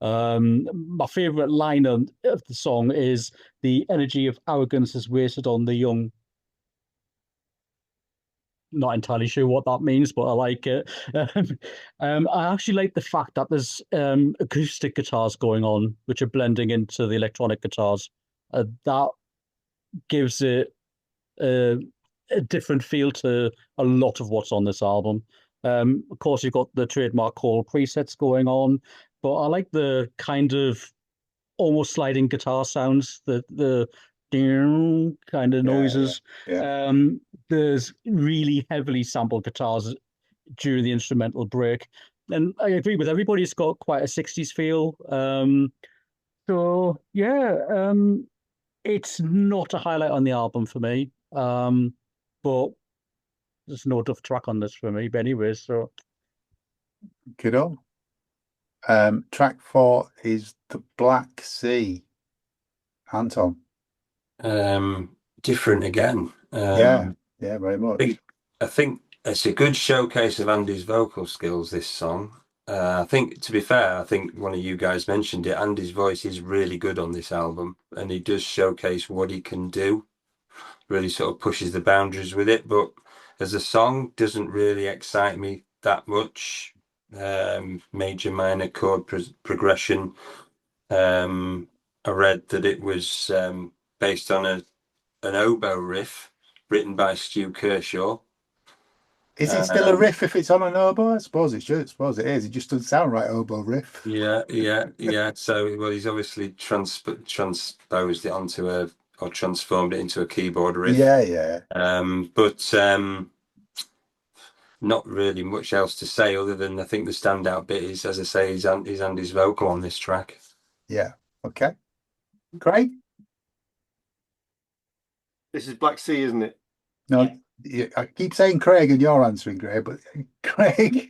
My favorite line of the song is "The energy of arrogance is wasted on the young." Not entirely sure what that means, but I like it. I actually like the fact that there's acoustic guitars going on, which are blending into the electronic guitars. That gives it a different feel to a lot of what's on this album. Of course, you've got the trademark choral presets going on, but I like the kind of almost sliding guitar sounds, the kind of noises. Yeah. There's really heavily sampled guitars during the instrumental break. And I agree with everybody, it's got quite a 60s feel. So, yeah, it's not a highlight on the album for me. But there's no tough track on this for me, but anyway, so. Good on. Track 4 is The Black Sea. Anton. Different again. Yeah, very much. I think it's a good showcase of Andy's vocal skills, this song. I think, to be fair, I think one of you guys mentioned it, Andy's voice is really good on this album, and he does showcase what he can do, really sort of pushes the boundaries with it, but as a song, doesn't really excite me that much. Major minor chord progression. I read that it was based on an oboe riff written by Stu Kershaw. Is it still a riff if it's on an oboe? I suppose it should. I suppose it is. It just doesn't sound right, oboe riff. Yeah. So, well, he's obviously transposed it onto or transformed it into a keyboard riff. Yeah. But not really much else to say other than I think the standout bit is, as I say, is Andy's vocal on this track. Yeah. Okay. Great. This is Black Sea, isn't it? No, I keep saying Craig and you're answering Craig, but Craig.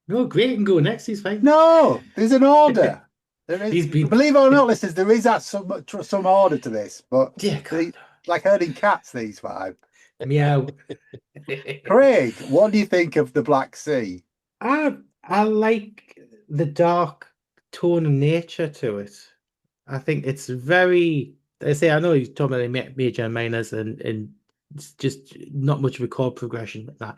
No, Greg can go next. He's fine. No, there's an order. There is, He's been- believe it or not, listeners, there is some order to this, but Dear God. like herding cats, these 5. Meow. Craig, what do you think of the Black Sea? I like the dark tone and nature to it. I think it's very. I know you're talking about major and minors, and it's just not much of a chord progression like that.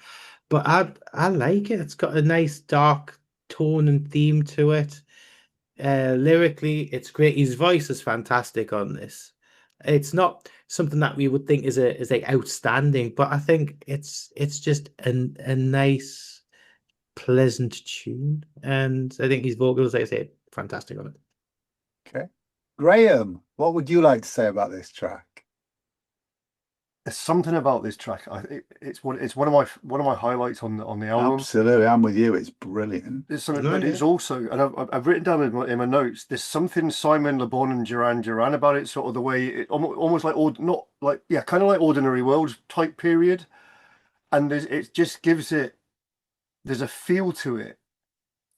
But I like it. It's got a nice dark tone and theme to it. Lyrically, it's great. His voice is fantastic on this. It's not something that we would think is like outstanding, but I think it's just a nice, pleasant tune, and I think his vocals, like I say, fantastic on it. Okay, Graham, what would you like to say about this track? There's something about this track. It's one of my highlights on the album. Absolutely, I'm with you. It's brilliant. There's something, but it's also, and I've written down in my notes. There's something Simon Le Bon and Duran about it, sort of the way it almost like kind of like Ordinary World type period, and it just gives it. There's a feel to it,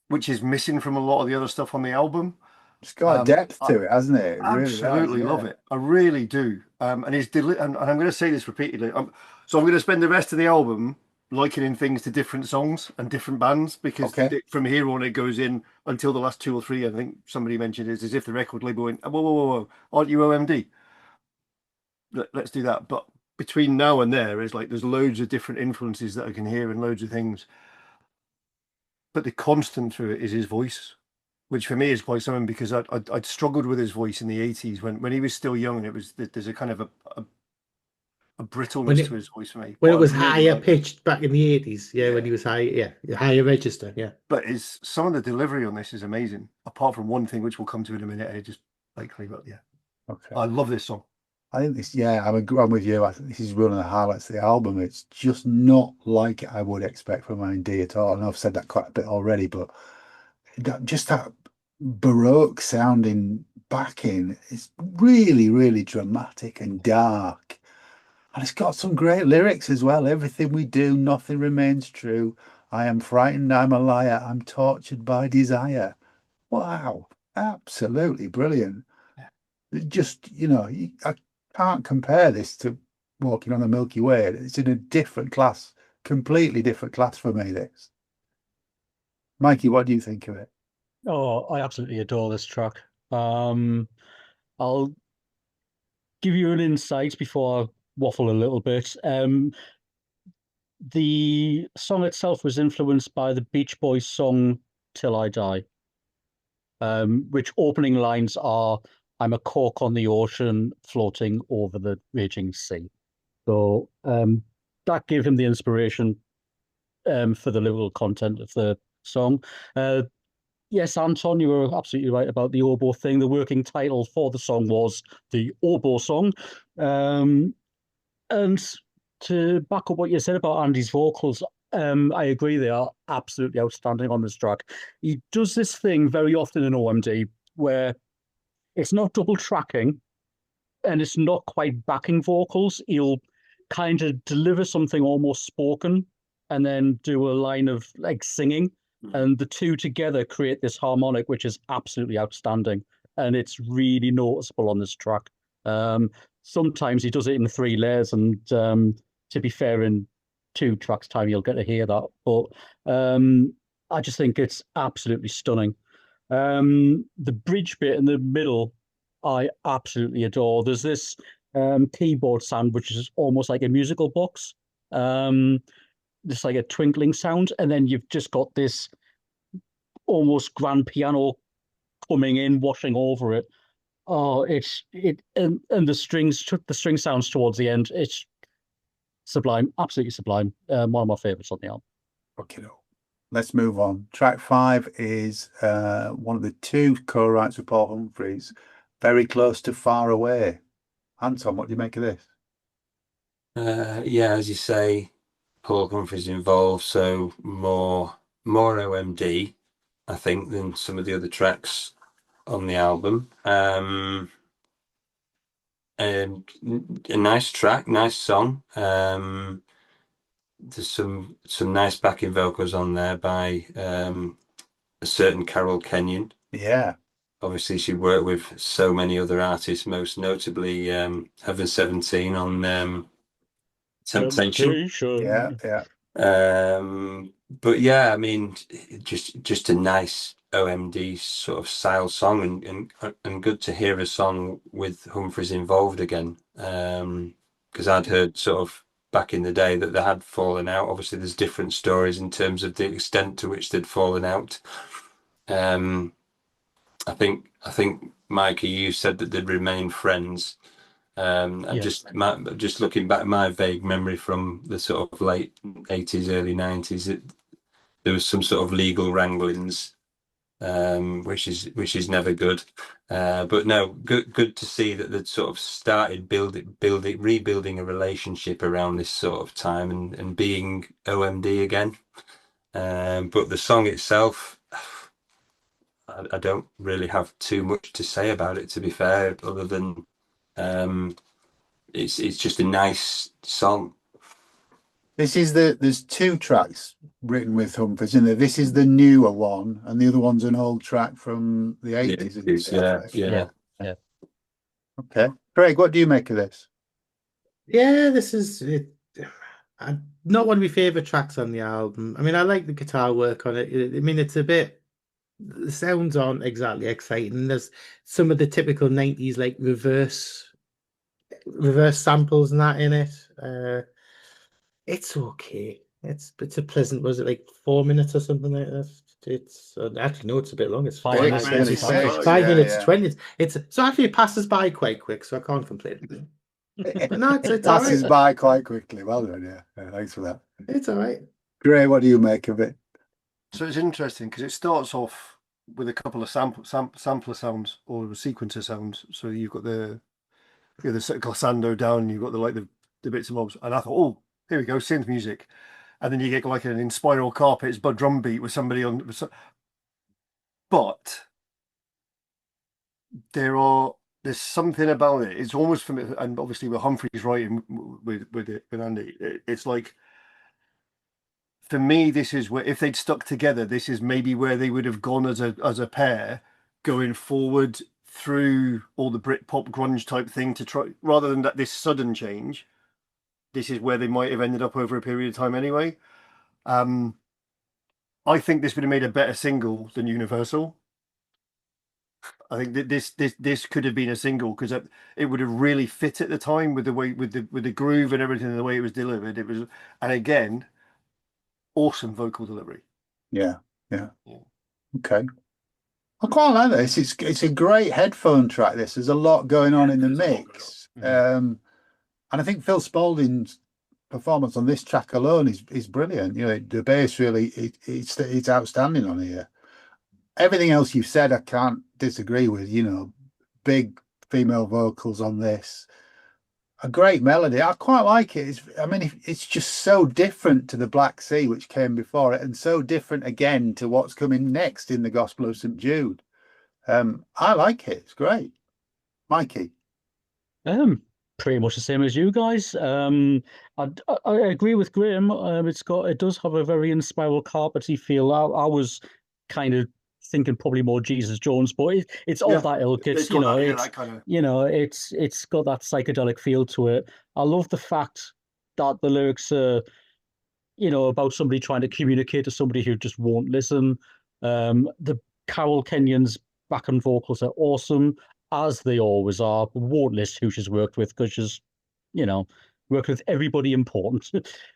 which is missing from a lot of the other stuff on the album. It's got a depth to it, hasn't it? Absolutely love it. I really do. And and I'm going to say this repeatedly. So I'm going to spend the rest of the album likening things to different songs and different bands, because from here on it goes in until the last 2 or 3. I think somebody mentioned it as if the record label went, whoa, aren't you OMD? Let's do that. But between now and there is like there's loads of different influences that I can hear and loads of things. But the constant through it is his voice, which for me is quite something, because I'd struggled with his voice in the 80s when he was still young. And there's a kind of a brittleness to his voice for me. When it was higher pitched back in the 80s, when he was higher register, But some of the delivery on this is amazing. Apart from one thing, which we'll come to in a minute, okay. I love this song. I think this, I'm with you. I think this is one of the highlights of the album. It's just not like I would expect from R&D at all. I know I've said that quite a bit already, but that Baroque sounding backing is really, really dramatic and dark. And it's got some great lyrics as well. Everything we do, nothing remains true. I am frightened, I'm a liar. I'm tortured by desire. Wow. Absolutely brilliant. Just, I can't compare this to Walking on the Milky Way. It's in a different class, completely different class for me, this. Mikey, what do you think of it? Oh, I absolutely adore this track. I'll give you an insight before I waffle a little bit. The song itself was influenced by the Beach Boys song Till I Die, which opening lines are, I'm a cork on the ocean floating over the raging sea. So that gave him the inspiration for the lyrical content of the song. Yes, Anton, you were absolutely right about the oboe thing. The working title for the song was the Oboe Song. And to back up what you said about Andy's vocals, I agree they are absolutely outstanding on this track. He does this thing very often in OMD where it's not double tracking and it's not quite backing vocals. He'll kind of deliver something almost spoken and then do a line of like singing. And the two together create this harmonic, which is absolutely outstanding. And it's really noticeable on this track. Sometimes he does it in 3 layers. And to be fair, in 2 tracks' time, you'll get to hear that. But I just think it's absolutely stunning. The bridge bit in the middle, I absolutely adore. There's this keyboard sound, which is almost like a musical box. Just like a twinkling sound, and then you've just got this almost grand piano coming in, washing over it. Oh, and the string sounds towards the end. It's sublime, absolutely sublime. One of my favorites on the album. Okay, let's move on. Track 5 is one of the 2 co-writes with Paul Humphreys, Very Close to Far Away. Anton, what do you make of this? As you say, Paul Humphreys involved, so more OMD, I think, than some of the other tracks on the album. a nice track, nice song. There's some nice backing vocals on there by a certain Carol Kenyon. Yeah. Obviously, she worked with so many other artists, most notably Heaven 17 on Temptation. Yeah. Yeah. But yeah, I mean, just a nice OMD sort of style song, and good to hear a song with Humphreys involved again. Because I'd heard sort of back in the day that they had fallen out. Obviously, there's different stories in terms of the extent to which they'd fallen out. I think Mikey, you said that they'd remain friends. And Yes. just looking back, my vague memory from the sort of late 80s, early 90s, there was some sort of legal wranglings, which is never good. But no, good to see that they'd sort of started rebuilding a relationship around this sort of time and being OMD again. But the song itself, I don't really have too much to say about it, to be fair, other than it's just a nice song. There's two tracks written with Humphreys in there. This is the newer one, and the other one's an old track from the 80s. Yeah. Okay. Craig, what do you make of this? Yeah, this is it. Not one of my favorite tracks on the album. I mean, I like the guitar work on it. I mean, it's a bit. The sounds aren't exactly exciting. There's some of the typical 90s like reverse samples and that in it. It's okay. It's a pleasant. Was it like 4 minutes or something like that? It's actually no, it's a bit long. It's 5 minutes. 5 minutes 20. It's so actually it passes by quite quick, so I can't complain. But no, it's passes all right. by quite quickly. Well done, yeah. Thanks for that. It's all right. Gray, what do you make of it? So it's interesting because it starts off with a couple of sampler sounds or sequencer sounds. So you've got the glissando down, and you've got the bits and bobs, and I thought, oh, here we go, synth music, and then you get like an in Spiral Carpets but drum beat with somebody on. But there's something about it. It's almost from it, and obviously with Humphreys writing with Andy, it's like, for me, this is where, if they'd stuck together, this is maybe where they would have gone as a pair going forward through all the Britpop grunge type thing to try, rather than this sudden change. This is where they might have ended up over a period of time anyway. I think this would have made a better single than Universal. I think that this could have been a single because it would have really fit at the time with the way with the groove and everything, and the way it was delivered. It was, and again, awesome vocal delivery. Yeah. Okay. I quite like this. It's a great headphone track. There's a lot going on in the mix. And I think Phil Spaulding's performance on this track alone is brilliant. You know, the bass really it's outstanding on here. Everything else you've said, I can't disagree with. You know, big female vocals on this, a great melody. I quite like it. It's just so different to the Black Sea, which came before it, and so different again to what's coming next in the Gospel of St. Jude. I like it. It's great. Mikey. Pretty much the same as you guys. I agree with Graham. It does have a very in Spiral Carpety feel. I was kind of thinking probably more Jesus Jones, but it's all that ilk. It's got that psychedelic feel to it. I love the fact that the lyrics are, about somebody trying to communicate to somebody who just won't listen. The Carol Kenyon's backing vocals are awesome, as they always are. Won't list who she's worked with because she's, worked with everybody important.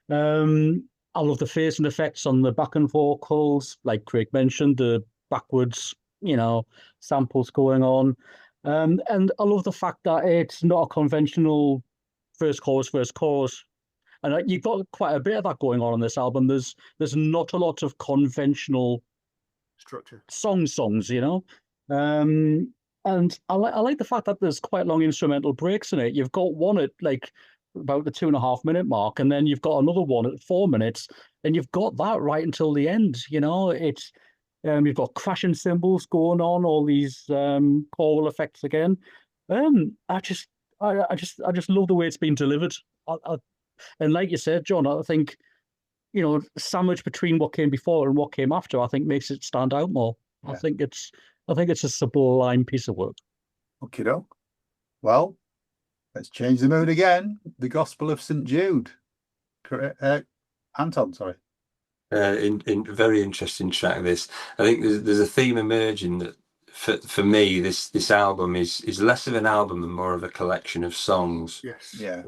I love the phasing effects on the backing vocals, like Craig mentioned, the backwards, samples going on. And I love the fact that it's not a conventional first chorus. And you've got quite a bit of that going on this album. There's not a lot of conventional structure songs, and I like the fact that there's quite long instrumental breaks in it. You've got one at like about the 2.5 minute mark, and then you've got another one at 4 minutes, and you've got that right until the end. It's you've got crashing cymbals going on, all these choral effects again. I I just love the way it's been delivered. And like you said, John, I think, sandwich between what came before and what came after, I think makes it stand out more. Yeah. I think it's a sublime piece of work. Okay, doke. Well, let's change the mood again. The Gospel of St. Jude. Anton, sorry. In very interesting track. This, I think there's a theme emerging that for me this album is less of an album and more of a collection of songs. Yes. Yeah.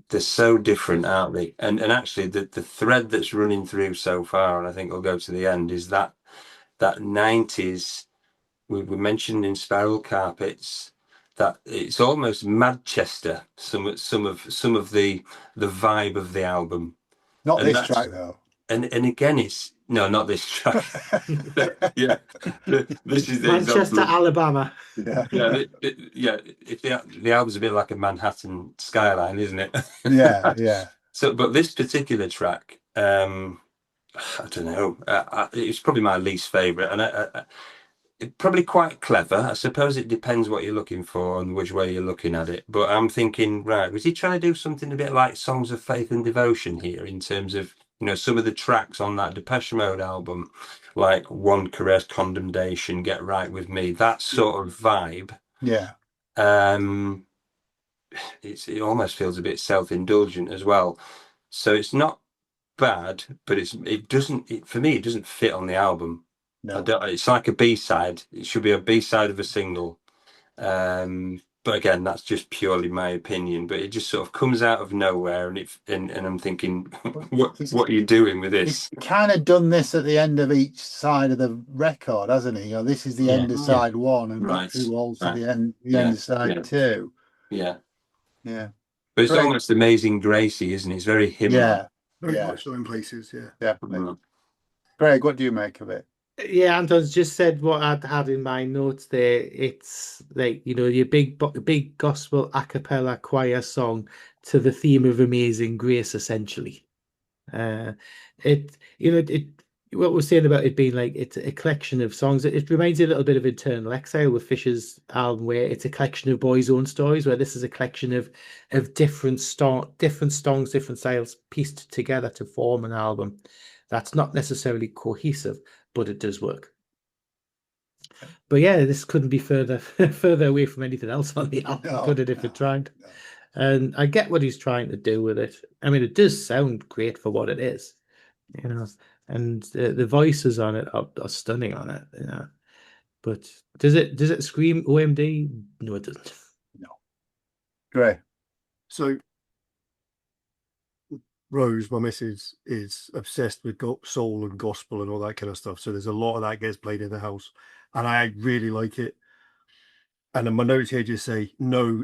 They're so different, aren't they? And actually the thread that's running through so far, and I think we'll go to the end, is that 90s. We mentioned in Spiral Carpets that it's almost Manchester. Some of the vibe of the album. Not And this that's- track though. And again, it's not this track. Yeah, this is Manchester, Alabama. Yeah. If the album's a bit like a Manhattan skyline, isn't it? Yeah. So, but this particular track, I don't know. It's probably my least favorite, and it's probably quite clever. I suppose it depends what you're looking for and which way you're looking at it. But I'm thinking, right, was he trying to do something a bit like Songs of Faith and Devotion here in terms of, some of the tracks on that Depeche Mode album, like One Caress, Condemnation, Get Right With Me, that sort of vibe. Yeah. It almost feels a bit self-indulgent as well. So it's not bad, but for me, it doesn't fit on the album. No. It's like a B-side. It should be a B-side of a single. But again, that's just purely my opinion. But it just sort of comes out of nowhere, and I'm thinking, what are you doing with this? He's kind of done this at the end of each side of the record, hasn't he? This is the end of side one, and who holds to the end of side two. Yeah. Yeah. But it's almost Amazing Gracie, isn't it? It's very hymnal. Yeah. Very much so in places, yeah. Definitely. Greg, what do you make of it? Yeah, Anton's just said what I'd had in my notes there. It's like, your big gospel a cappella choir song to the theme of Amazing Grace, essentially. What we're saying about it being like it's a collection of songs. It reminds you a little bit of Internal Exile with Fisher's album, where it's a collection of boys' own stories, where this is a collection of different songs, different styles pieced together to form an album that's not necessarily cohesive, but it does work. But yeah, this couldn't be further away from anything else on the album, could it, if it tried? No. And I get what he's trying to do with it. I mean, it does sound great for what it is, and the voices on it are stunning on it, But does it scream OMD? No, it doesn't. No. Great. So Rose, my missus, is obsessed with soul and gospel and all that kind of stuff. So there's a lot of that gets played in the house, and I really like it. And then my notes here just say no !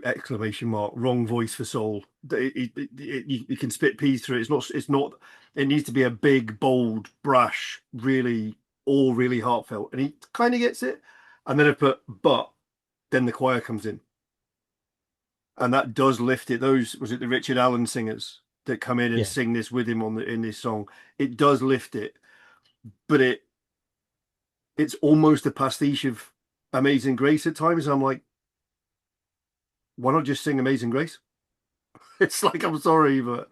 Wrong voice for soul. You can spit peas through it. It's not. It needs to be a big, bold, brash, really heartfelt, and he kind of gets it. And then I put but. Then the choir comes in, and that does lift it. Was it the Richard Allen singers that come in and sing this with him in this song? It does lift it, but it's almost a pastiche of Amazing Grace at times. I'm like, why not just sing Amazing Grace? It's like, I'm sorry, but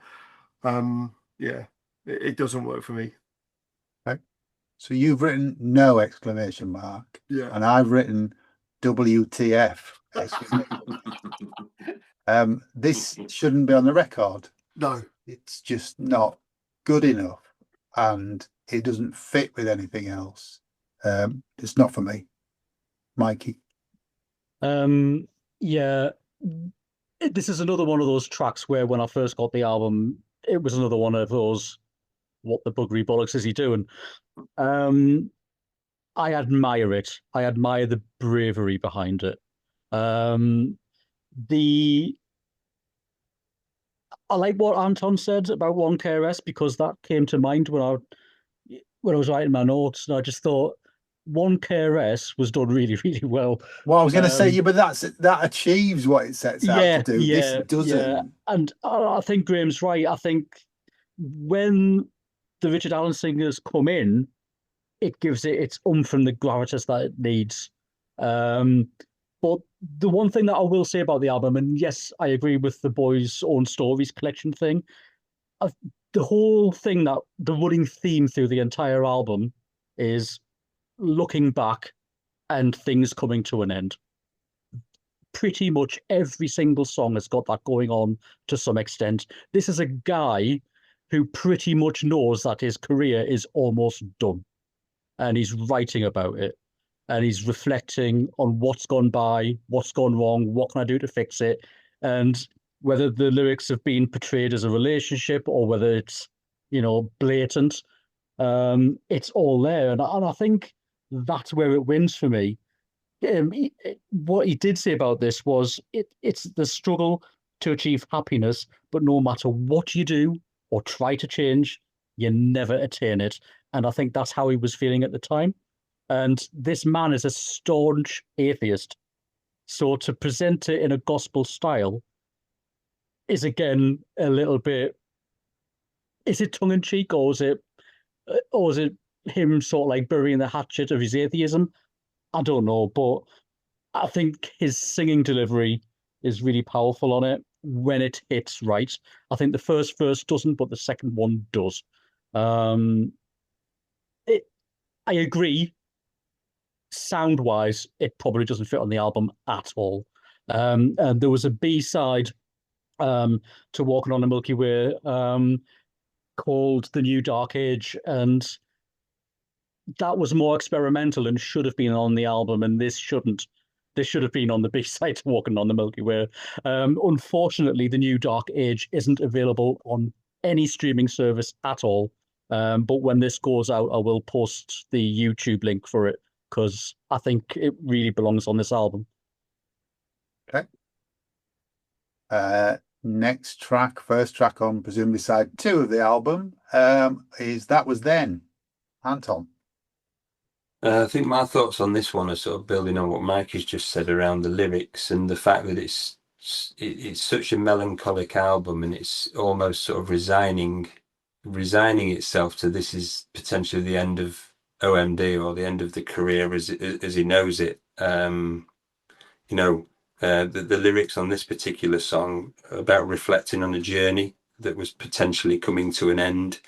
it doesn't work for me. Okay. So you've written no ! Yeah. And I've written WTF! This shouldn't be on the record. No. It's just not good enough, and it doesn't fit with anything else. It's not for me. Mikey. This is another one of those tracks where when I first got the album, it was another one of those, what the buggery bollocks is he doing? I admire it. I admire the bravery behind it. I like what Anton said about One KRS, because that came to mind when I was writing my notes, and I just thought One KRS was done really, really well. Well, I was going to say, but that achieves what it sets out to do. This doesn't. Yeah. And I think Graham's right. I think when the Richard Allen singers come in, it gives it its oomph and the gravitas that it needs. But the one thing that I will say about the album, and yes, I agree with the Boys' Own Stories collection thing, the whole thing, that the running theme through the entire album is looking back and things coming to an end. Pretty much every single song has got that going on to some extent. This is a guy who pretty much knows that his career is almost done, and he's writing about it, and he's reflecting on what's gone by, what's gone wrong, what can I do to fix it, and whether the lyrics have been portrayed as a relationship or whether it's, blatant, it's all there. And I think that's where it wins for me. What he did say about this was it's the struggle to achieve happiness, but no matter what you do or try to change, you never attain it. And I think that's how he was feeling at the time. And this man is a staunch atheist. So to present it in a gospel style is, again, a little bit, is it tongue in cheek, or is it him sort of like burying the hatchet of his atheism? I don't know, but I think his singing delivery is really powerful on it when it hits right. I think the first verse doesn't, but the second one does. I agree. Sound-wise, it probably doesn't fit on the album at all. And there was a B-side to Walking on the Milky Way called The New Dark Age, and that was more experimental and should have been on the album, and this shouldn't. This should have been on the B-side to Walking on the Milky Way. Unfortunately, The New Dark Age isn't available on any streaming service at all. But when this goes out, I will post the YouTube link for it, because I think it really belongs on this album. Okay. Next track, first track on presumably side 2 of the album, is That Was Then. Anton. I think my thoughts on this one are sort of building on what Mike has just said around the lyrics and the fact that it's such a melancholic album, and it's almost sort of resigning itself to this is potentially the end of OMD or the end of the career as he knows it. The lyrics on this particular song are about reflecting on a journey that was potentially coming to an end.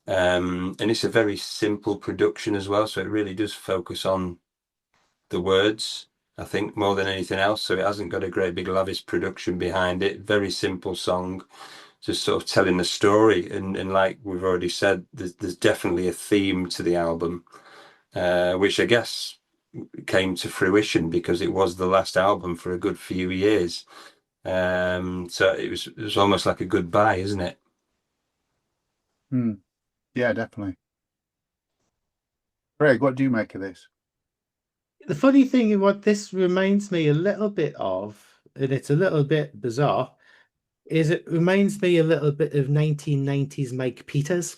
And it's a very simple production as well, so it really does focus on the words, I think, more than anything else. So it hasn't got a great big lavish production behind it. Very simple song, just sort of telling the story. And like we've already said, there's definitely a theme to the album, which I guess came to fruition because it was the last album for a good few years. So it was almost like a goodbye, isn't it? Yeah, definitely. Craig, what do you make of this? The funny thing, what this reminds me a little bit of, and it's a little bit bizarre, is it reminds me a little bit of 1990s Mike Peters.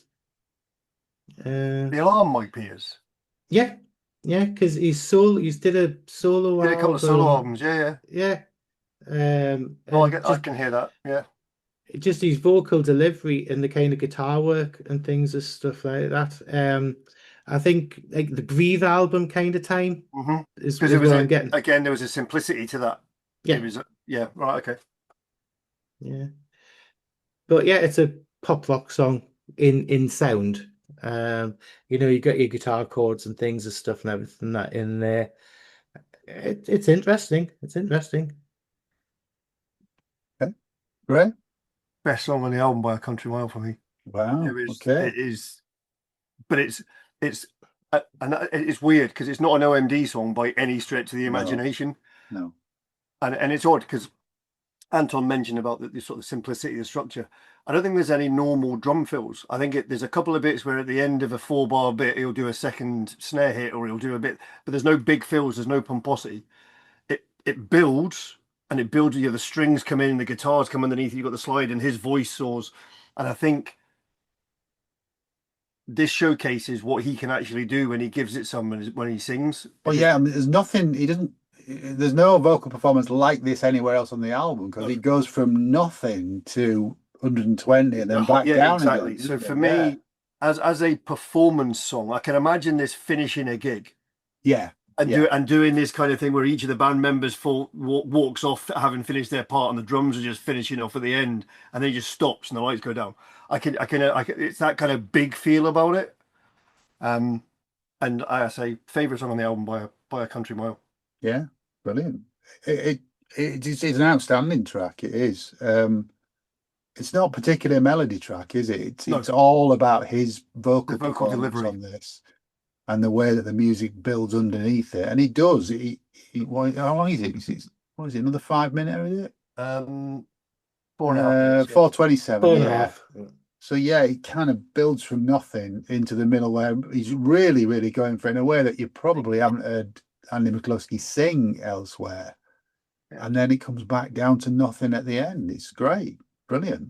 The Alarm Mike Peters. Yeah, because he's did a solo Did a couple of solo albums, yeah. I can hear that, yeah. Just his vocal delivery and the kind of guitar work and things and stuff like that. I think like the Breathe album kind of time is what I'm getting. Again, there was a simplicity to that. Yeah. It was, right, okay. Yeah. But yeah, it's a pop rock song in sound. You got your guitar chords and things and stuff and everything that in there. It's interesting. It's interesting. Okay. Great. Best song on the album by a country mile for me. Wow. Okay. It is, but it's weird because it's not an OMD song by any stretch of the imagination. No. And it's odd because Anton mentioned about the sort of simplicity of the structure. I don't think there's any normal drum fills. I think there's a couple of bits where at the end of a 4-bar bit he'll do a second snare hit or he'll do a bit, but there's no big fills. There's no pomposity. It builds. And it builds you, the strings come in, the guitars come underneath, you've got the slide, and his voice soars. And I think this showcases what he can actually do when he gives it someone when he sings. Well, yeah, there's no vocal performance like this anywhere else on the album because he goes from nothing to 120 and then back down. Exactly. Again, so for me, as a performance song, I can imagine this finishing a gig. Yeah. and doing this kind of thing where each of the band members walks off having finished their part, and the drums are just finishing off at the end, and then it just stops and the lights go down. I can it's that kind of big feel about it. And I say favorite song on the album by a country mile. Yeah, brilliant. It's an outstanding track. It is. It's not particularly a melody track, is it? It's all about his vocal delivery on this, and the way that the music builds underneath it. And he does. How long is it? What is it? Another 5 minutes? Is it? 4.5 minutes. 4:27. 4.5. So yeah, it kind of builds from nothing into the middle where he's really, really going for it in a way that you probably haven't heard Andy McCluskey sing elsewhere. Yeah. And then it comes back down to nothing at the end. It's great. Brilliant.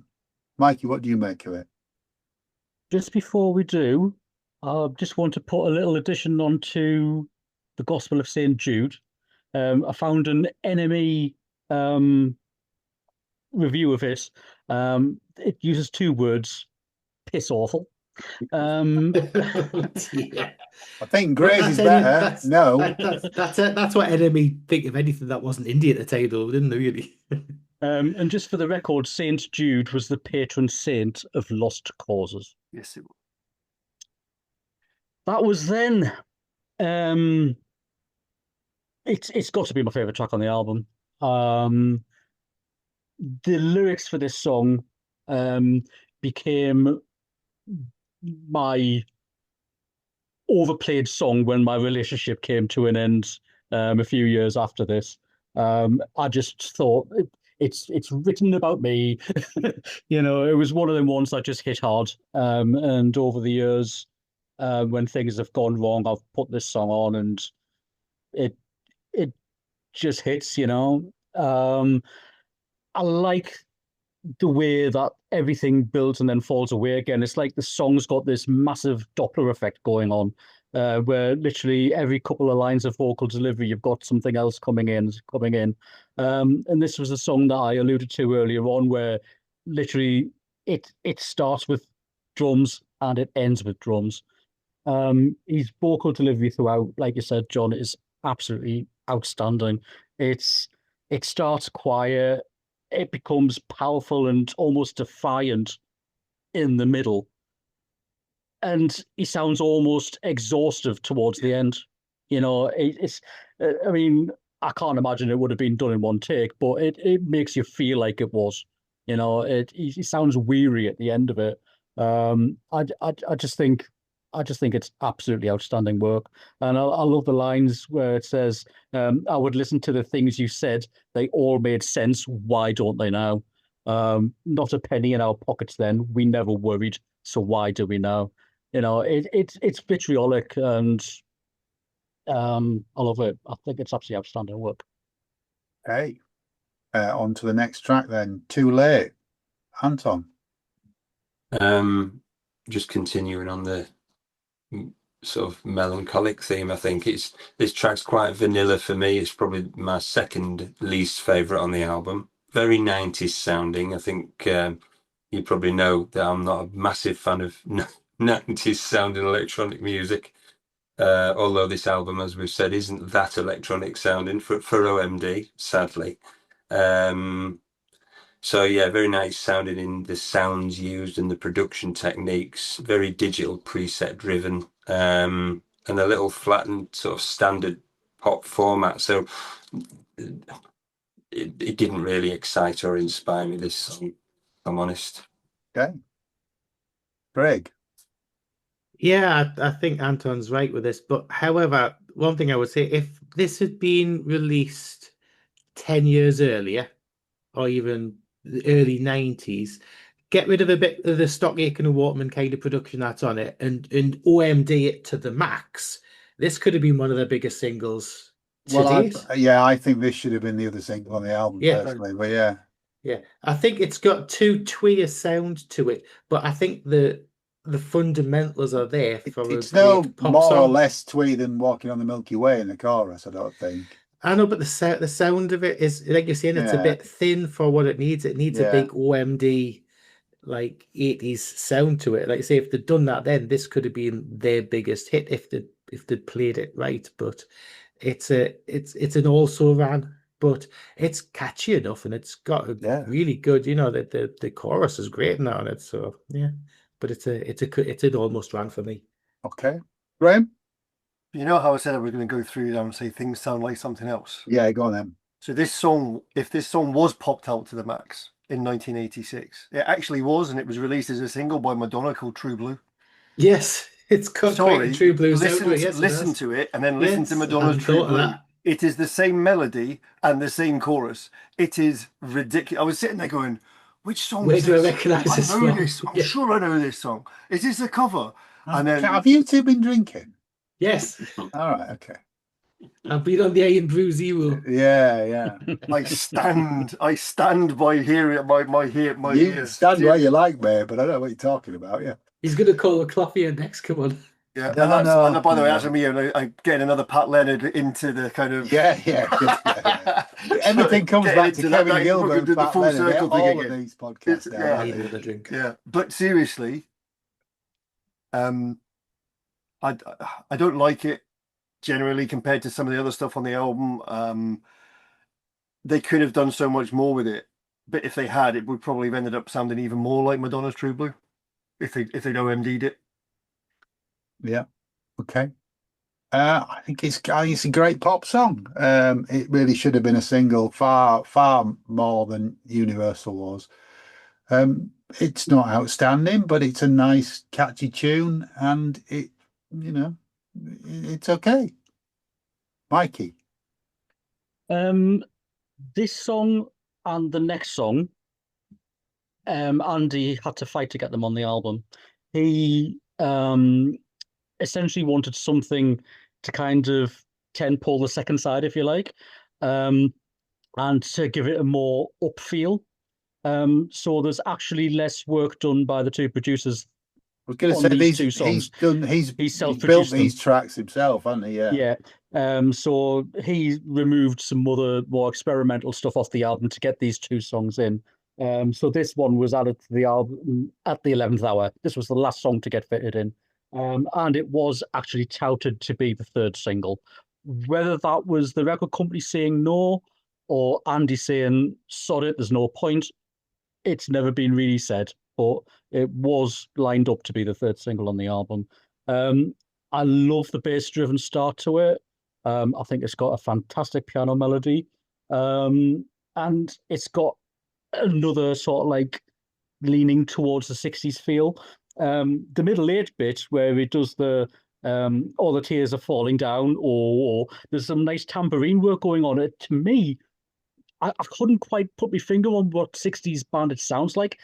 Mikey, what do you make of it? Just before we do, I just want to put a little addition onto the Gospel of St. Jude. I found an NME review of it. It uses 2 words, piss awful. Yeah. I think Grace is better. That's what enemy think of anything that wasn't Indian at the title, didn't they, really? And just for the record, Saint Jude was the patron saint of lost causes. Yes, it was. That was then. It's got to be my favorite track on the album. The lyrics for this song became my overplayed song when my relationship came to an end a few years after this. I just thought it's written about me. It was one of them ones that just hit hard. And over the years, when things have gone wrong, I've put this song on and it just hits, I like the way that everything builds and then falls away again. It's like the song's got this massive Doppler effect going on, where literally every couple of lines of vocal delivery, you've got something else coming in. And this was a song that I alluded to earlier on, where literally it starts with drums and it ends with drums. His vocal delivery throughout, like you said, John, is absolutely outstanding. It starts quiet, it becomes powerful and almost defiant in the middle, and he sounds almost exhaustive towards the end. I mean, I can't imagine it would have been done in one take, but it makes you feel like it was. He sounds weary at the end of it. I just think it's absolutely outstanding work. And I love the lines where it says, I would listen to the things you said. They all made sense. Why don't they now? Not a penny in our pockets then. We never worried. So why do we now? It's vitriolic and I love it. I think it's absolutely outstanding work. Okay. On to the next track then. Too Late. Anton. Just continuing on the sort of melancholic theme, I think this track's quite vanilla for me. It's probably my second least favorite on the album. Very 90s sounding. I think you probably know that I'm not a massive fan of 90s sounding electronic music, although this album, as we've said, isn't that electronic sounding for OMD, sadly. So yeah, very nice sounding in the sounds used and the production techniques, very digital preset driven, and a little flattened sort of standard pop format. So it didn't really excite or inspire me, this song, if I'm honest. Okay. Greg. Yeah, I think Anton's right with this. But however, one thing I would say, if this had been released 10 years earlier, or even the early 90s, get rid of a bit of the Stock Aitken and Waterman kind of production that's on it and OMD it to the max, this could have been one of the biggest singles to date. I think this should have been the other single on the album, personally. But yeah, I think it's got too twee a sound to it, but I think the fundamentals are there for it's no more song. Or less twee than Walking on the Milky Way in the chorus, I don't think. I know, but the sound of it is, like you're saying, it's a bit thin for what it needs. It needs a big OMD, like 80s sound to it. Like I say, if they'd done that then, this could have been their biggest hit if they'd played it right. But it's an also ran, but it's catchy enough, and it's got a Yeah. really good, the chorus is great now on it. So yeah, but it's an almost ran for me. Okay. Graham? You know how I said I was going to go through them and say things sound like something else? Yeah, go on then. So this song, if this song was popped out to the max in 1986, it actually was, and it was released as a single by Madonna called True Blue. Yes, it's got quite a True Blue sound to it. Yes, listen to it, and then listen to Yes, I Madonna's hadn't True thought of Blue. that. It is the same melody and the same chorus. It is ridiculous. I was sitting there going, which song Where is do I this? recognise I this know from? this. I'm Yeah. sure I know this song. Is this a cover? And then, have you two been drinking? Yes, All right, okay. I've been on the Iron Brew Zero. Yeah. I stand by hearing my You ears. stand where you like, mate, but I don't know what you're talking about, yeah. He's going to call a coffee next. Come on. Yeah, No, no, and by the way, no. that's me. I'm getting another Pat Leonard into the kind of Yeah. Everything comes getting back to into that, Kevin like, Gilbert and the Pat full Leonard, circle thing all again. of these podcasts. It's- now, yeah. aren't I they? need another drink. Yeah, but seriously, I don't like it generally compared to some of the other stuff on the album. They could have done so much more with it, but if they had, it would probably have ended up sounding even more like Madonna's True Blue if they'd OMD'd it. Yeah. Okay. I think it's a great pop song. It really should have been a single, far more than Universal was. It's not outstanding, but it's a nice, catchy tune, and it's okay. Mikey. This song and the next song, Andy had to fight to get them on the album. He essentially wanted something to kind of pull the second side, if you like, and to give it a more up feel. So there's actually less work done by the two producers. I was going to on say these two songs. He's built self-produced these them. tracks himself, hasn't he? Yeah. Yeah. So he removed some other more experimental stuff off the album to get these two songs in. So this one was added to the album at the 11th hour. This was the last song to get fitted in. And it was actually touted to be the third single. Whether that was the record company saying no or Andy saying, sod it, there's no point, it's never been really said, but it was lined up to be the third single on the album. I love the bass-driven start to it. I think it's got a fantastic piano melody, and it's got another sort of like leaning towards the 60s feel. The middle eight bit where it does the all the tears are falling down, or there's some nice tambourine work going on. It to me, I couldn't quite put my finger on what 60s band it sounds like.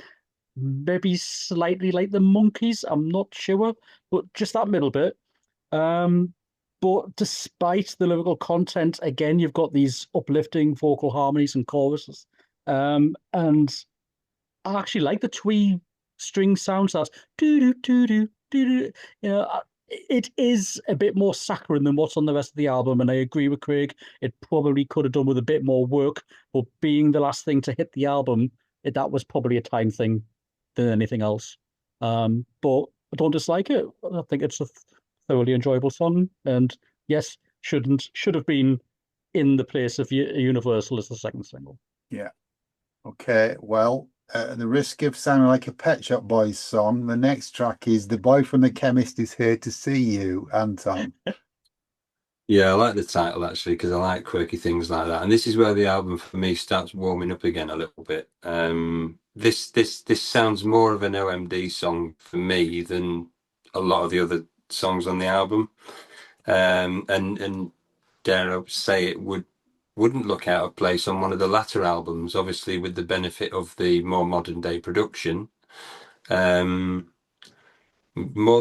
Maybe slightly like the Monkees, I'm not sure, but just that middle bit. But despite the lyrical content, again, you've got these uplifting vocal harmonies and choruses. And I actually like the twee string sounds. That's do. It is a bit more saccharine than what's on the rest of the album, and I agree with Craig. It probably could have done with a bit more work, but being the last thing to hit the album, that was probably a time thing than anything else. But I don't dislike it. I think it's a thoroughly enjoyable song, and yes, should have been in the place of Universal as the second single. Yeah. Okay. Well, at the risk of sounding like a Pet Shop Boys song, the next track is "The Boy from the Chemist Is Here to See You," Anton. Yeah, I like the title actually because I like quirky things like that, and this is where the album for me starts warming up again a little bit. This sounds more of an OMD song for me than a lot of the other songs on the album, and dare I say it wouldn't look out of place on one of the latter albums, obviously with the benefit of the more modern day production. More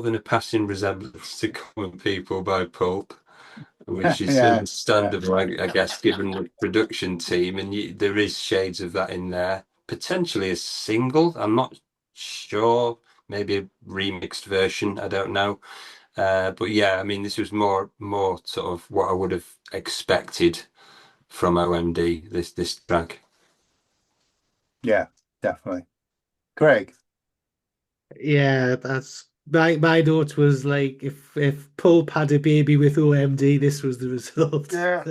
than a passing resemblance to Common People by Pulp, which is understandable, I guess, given the production team, and there is shades of that in there. Potentially a single, I'm not sure, maybe a remixed version, I don't know. But yeah, I mean, this was more sort of what I would have expected from OMD, this track. Yeah, definitely. Craig. Yeah, that's My note was like, if Pulp had a baby with OMD, this was the result. Yeah.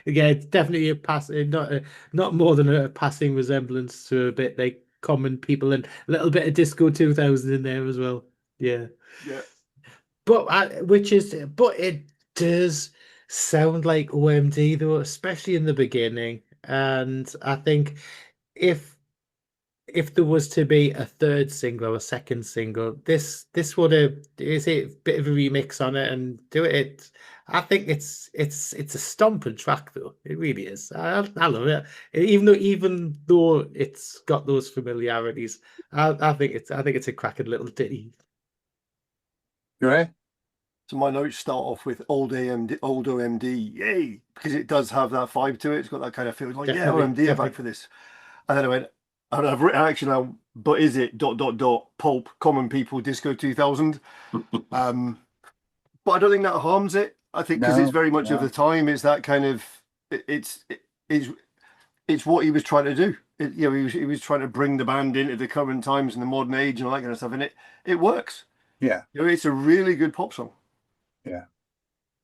Again, it's definitely a passing, not more than a passing resemblance to a bit like Common People, and a little bit of Disco 2000 in there as well. Yeah. Yeah. But it does sound like OMD though, especially in the beginning. And I think if there was to be a third single or a second single, this would have is a bit of a remix on it and do it. I think it's a stomping track though. It really is. I love it. Even though it's got those familiarities, I think it's a cracking little ditty. Great. So my notes start off with old OMD, yay, because it does have that vibe to it. It's got that kind of feel like, yeah, Definitely, OMD, I'm definitely. back for this. And then I went, and I've written actually now, but is it ... Pulp, Common People, Disco 2000? But I don't think that harms it. I think because it's very much of the time. It's that kind of it's what he was trying to do. He was trying to bring the band into the current times and the modern age and all that kind of stuff, and it works. Yeah. It's a really good pop song. Yeah.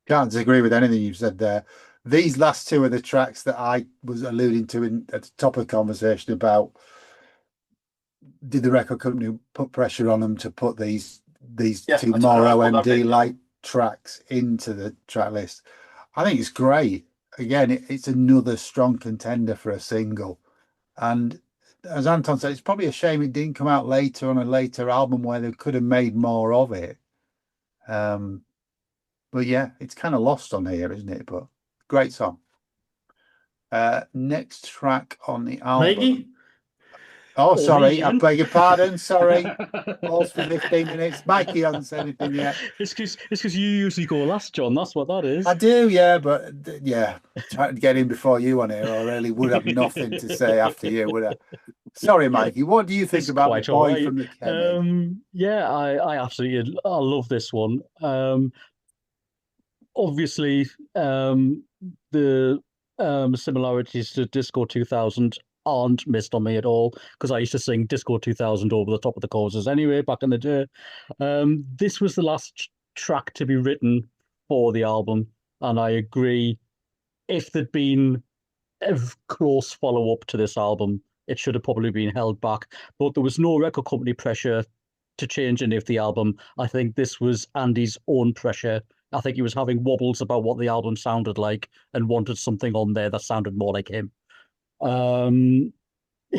Can't disagree with anything you've said there. These last two are the tracks that I was alluding to at the top of the conversation about, did the record company put pressure on them to put these two more OMD light tracks into the track list? I think it's great. Again, it's another strong contender for a single. And as Anton said, it's probably a shame it didn't come out later on a later album where they could have made more of it. But yeah, it's kind of lost on here, isn't it? But great song. Next track on the album. Mikey? Oh, sorry, I beg your pardon. Sorry. Pause for 15 minutes. Mikey hasn't said anything yet. It's because you usually go last, John. That's what that is. I do, yeah, but yeah, trying to get in before you on here, I really would have nothing to say after you, would I? Sorry, Mikey. What do you think about The Boy from the Chemist? Yeah, I absolutely love this one. Obviously, the similarities to Disco 2000 aren't missed on me at all, because I used to sing Disco 2000 over the top of the choruses anyway back in the day. This was the last track to be written for the album, and I agree, if there'd been a close follow-up to this album, it should have probably been held back. But there was no record company pressure to change any of the album. I think this was Andy's own pressure. I think he was having wobbles about what the album sounded like and wanted something on there that sounded more like him.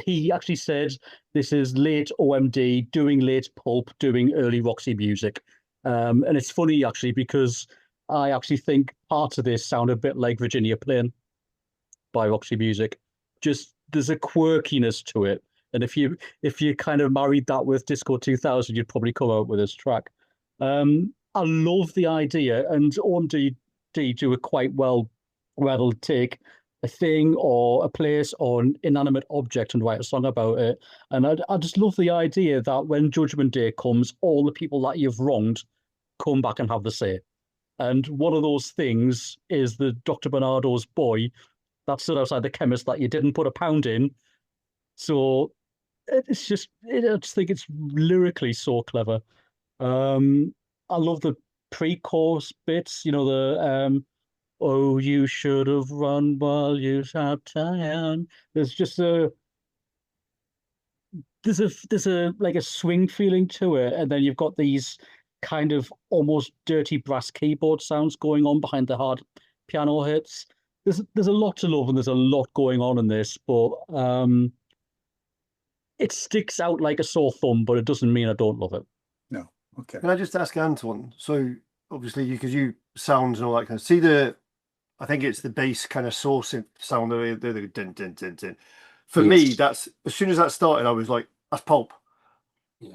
He actually said this is late OMD, doing late Pulp, doing early Roxy music. And it's funny, actually, because I actually think parts of this sound a bit like Virginia Plain by Roxy Music. Just there's a quirkiness to it. And if you kind of married that with Disco 2000, you'd probably come out with this track. I love the idea, and OMD do it quite well, where they'll take a thing or a place or an inanimate object and write a song about it. And I just love the idea that when Judgment Day comes, all the people that you've wronged come back and have the say. And one of those things is the Dr. Bernardo's boy that stood outside the chemist that you didn't put a pound in. So I just think it's lyrically so clever. I love the pre-chorus bits, the oh, you should have run while you had time. There's just there's a like a swing feeling to it, and then you've got these kind of almost dirty brass keyboard sounds going on behind the hard piano hits. There's a lot to love, and there's a lot going on in this, but it sticks out like a sore thumb, but it doesn't mean I don't love it. No. Okay. Can I just ask Anton? So obviously, because you sounds and all that kind of see I think it's the bass kind of source sound of the din din din din. For me, that's as soon as that started, I was like, that's Pulp,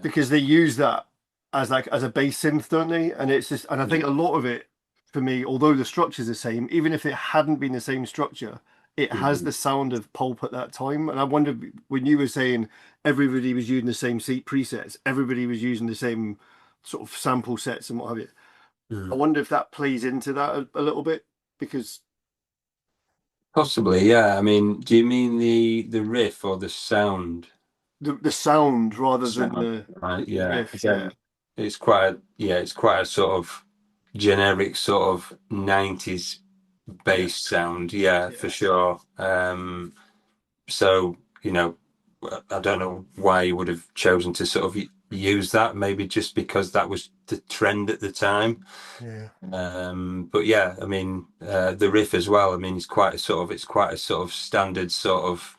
because they use that as a bass synth, don't they? And it's just, and I think a lot of it for me, although the structure's the same, even if it hadn't been the same structure, it has the sound of Pulp at that time. And I wonder, when you were saying everybody was using the same seat presets, everybody was using the same sort of sample sets and what have you. I wonder if that plays into that a little bit, because possibly, yeah. I mean, do you mean the riff or the sound? the sound rather than the right, yeah. riff. Again, it's quite a sort of generic sort of 90s bass sound, for sure. So, you know, I don't know why you would have chosen to sort of use that, maybe just because that was the trend at the time. Yeah. But yeah, I mean, the riff as well, I mean, it's quite a sort of standard sort of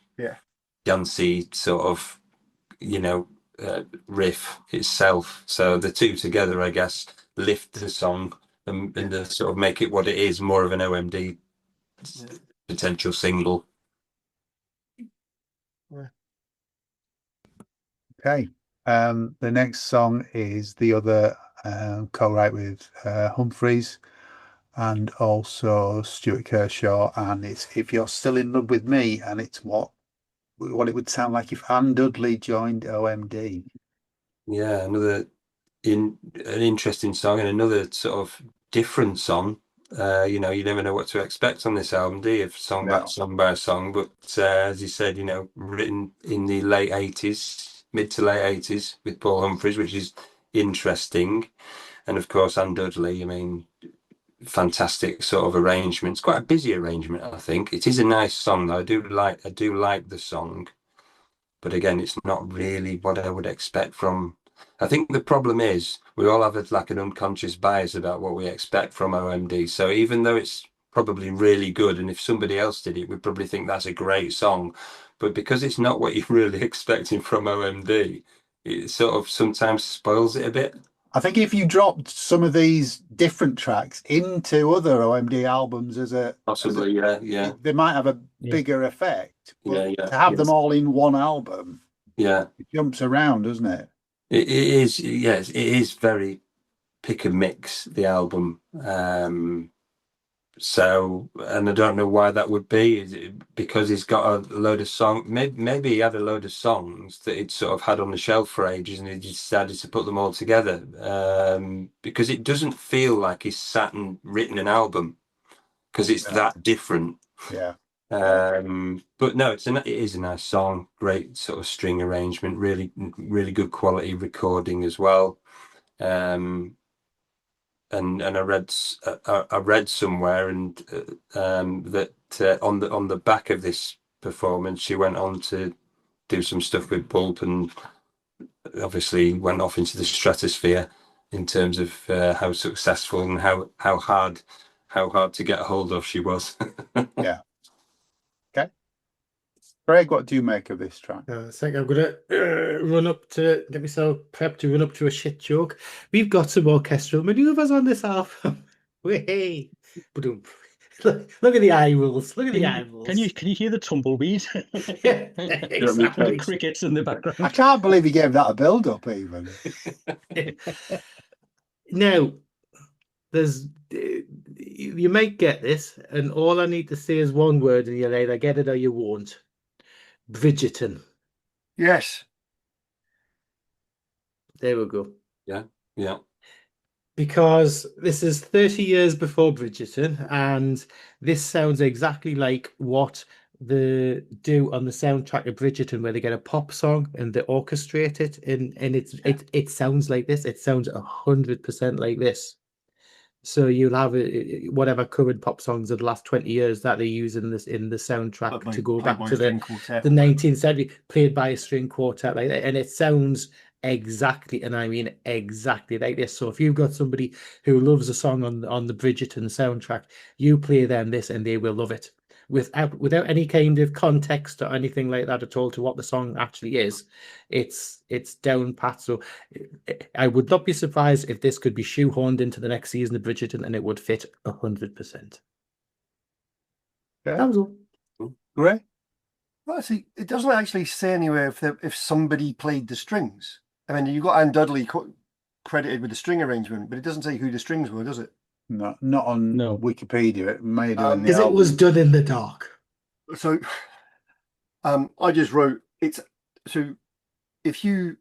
dancey sort of, you know, riff itself. So the two together, I guess, lift the song and sort of make it what it is, more of an OMD potential single. Okay. The next song is the other co-write with Humphreys and also Stuart Kershaw, and it's If You're Still in Love with Me, and it's what it would sound like if Anne Dudley joined OMD. Yeah, an interesting song and another sort of different song. You know, you never know what to expect on this album, do you? Song by song, but as you said, you know, written in the late 80s, mid to late 80s with Paul Humphreys, which is interesting. And of course, Anne Dudley, I mean, fantastic sort of arrangement. It's quite a busy arrangement, I think. It is a nice song, though. I do like the song, but again, it's not really what I would expect from. I think the problem is we all have like an unconscious bias about what we expect from OMD. So even though it's probably really good, and if somebody else did it, we'd probably think that's a great song. But because it's not what you're really expecting from OMD, it sort of sometimes spoils it a bit. I think if you dropped some of these different tracks into other OMD albums Possibly, they might have a bigger effect. But to have them all in one album, it jumps around, doesn't it? It is, yes, it is very pick and mix, the album. So, and I don't know why that would be. Is it because he's got a load of songs? Maybe he had a load of songs that he'd sort of had on the shelf for ages, and he decided to put them all together. Because it doesn't feel like he's sat and written an album, because it's that different. Yeah. But no, it is a nice song. Great sort of string arrangement. Really, really good quality recording as well. And I read somewhere and that on the back of this performance, she went on to do some stuff with Pulp, and obviously went off into the stratosphere in terms of how successful and how hard to get a hold of she was. Yeah. Okay. Craig, what do you make of this track? It's like I'm gonna run up to get myself prepped to run up to a shit joke. We've got some orchestral maneuvers on this album. Way, look at the eye rolls. Look at the eye rolls. Can you hear the tumbleweed? Yeah, exactly. The crickets in the background. I can't believe he gave that a build up even. Now, you might get this, and all I need to say is one word, and you'll either get it or you won't. Bridgerton. Yes. There we go. Yeah. Because this is 30 years before Bridgerton, and this sounds exactly like what they do on the soundtrack of Bridgerton, where they get a pop song and they orchestrate it, and it sounds like this. It sounds 100% like this. So you'll have whatever current pop songs of the last 20 years that they use in the soundtrack to go back to the 19th century, played by a string quartet like that, and it sounds exactly, and I mean exactly like this. So if you've got somebody who loves a song on the Bridgerton soundtrack, you play them this and they will love it without any kind of context or anything like that at all to what the song actually is. It's down pat. So I would not be surprised if this could be shoehorned into the next season of Bridgerton, and it would fit 100%. That was all. Great. Well, see, it doesn't actually say anywhere if somebody played the strings. I mean, you've got Anne Dudley credited with the string arrangement, but it doesn't say who the strings were, does it? No, not on Wikipedia. It may do because it was done in the dark. So, I just wrote it's so. If you,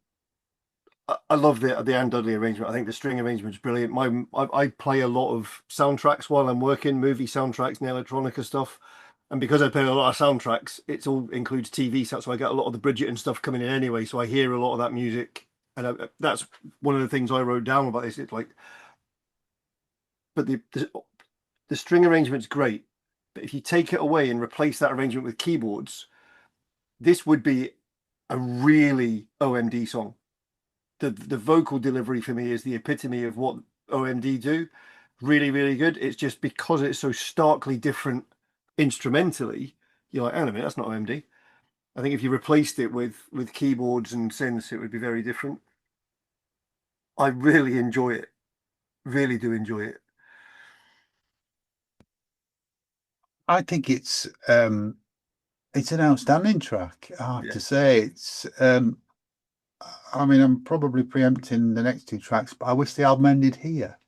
I love the Anne Dudley arrangement. I think the string arrangement is brilliant. I play a lot of soundtracks while I'm working, movie soundtracks and electronica stuff, And because I play a lot of soundtracks, it all includes TV sets, so I get a lot of the Bridget and stuff coming in anyway. So I hear a lot of that music, and that's one of the things I wrote down about this. It's like, but the string arrangement's great, but if you take it away and replace that arrangement with keyboards, this would be a really OMD song. The vocal delivery for me is the epitome of what OMD do. Really, really good. It's just because it's so starkly different instrumentally, you're like, hang on a minute, that's not OMD. I think if you replaced it with keyboards and synths, it would be very different. I really enjoy it. Really do enjoy it. I think it's an outstanding track. I have to say, it's I mean, I'm probably preempting the next two tracks, but I wish the album ended here,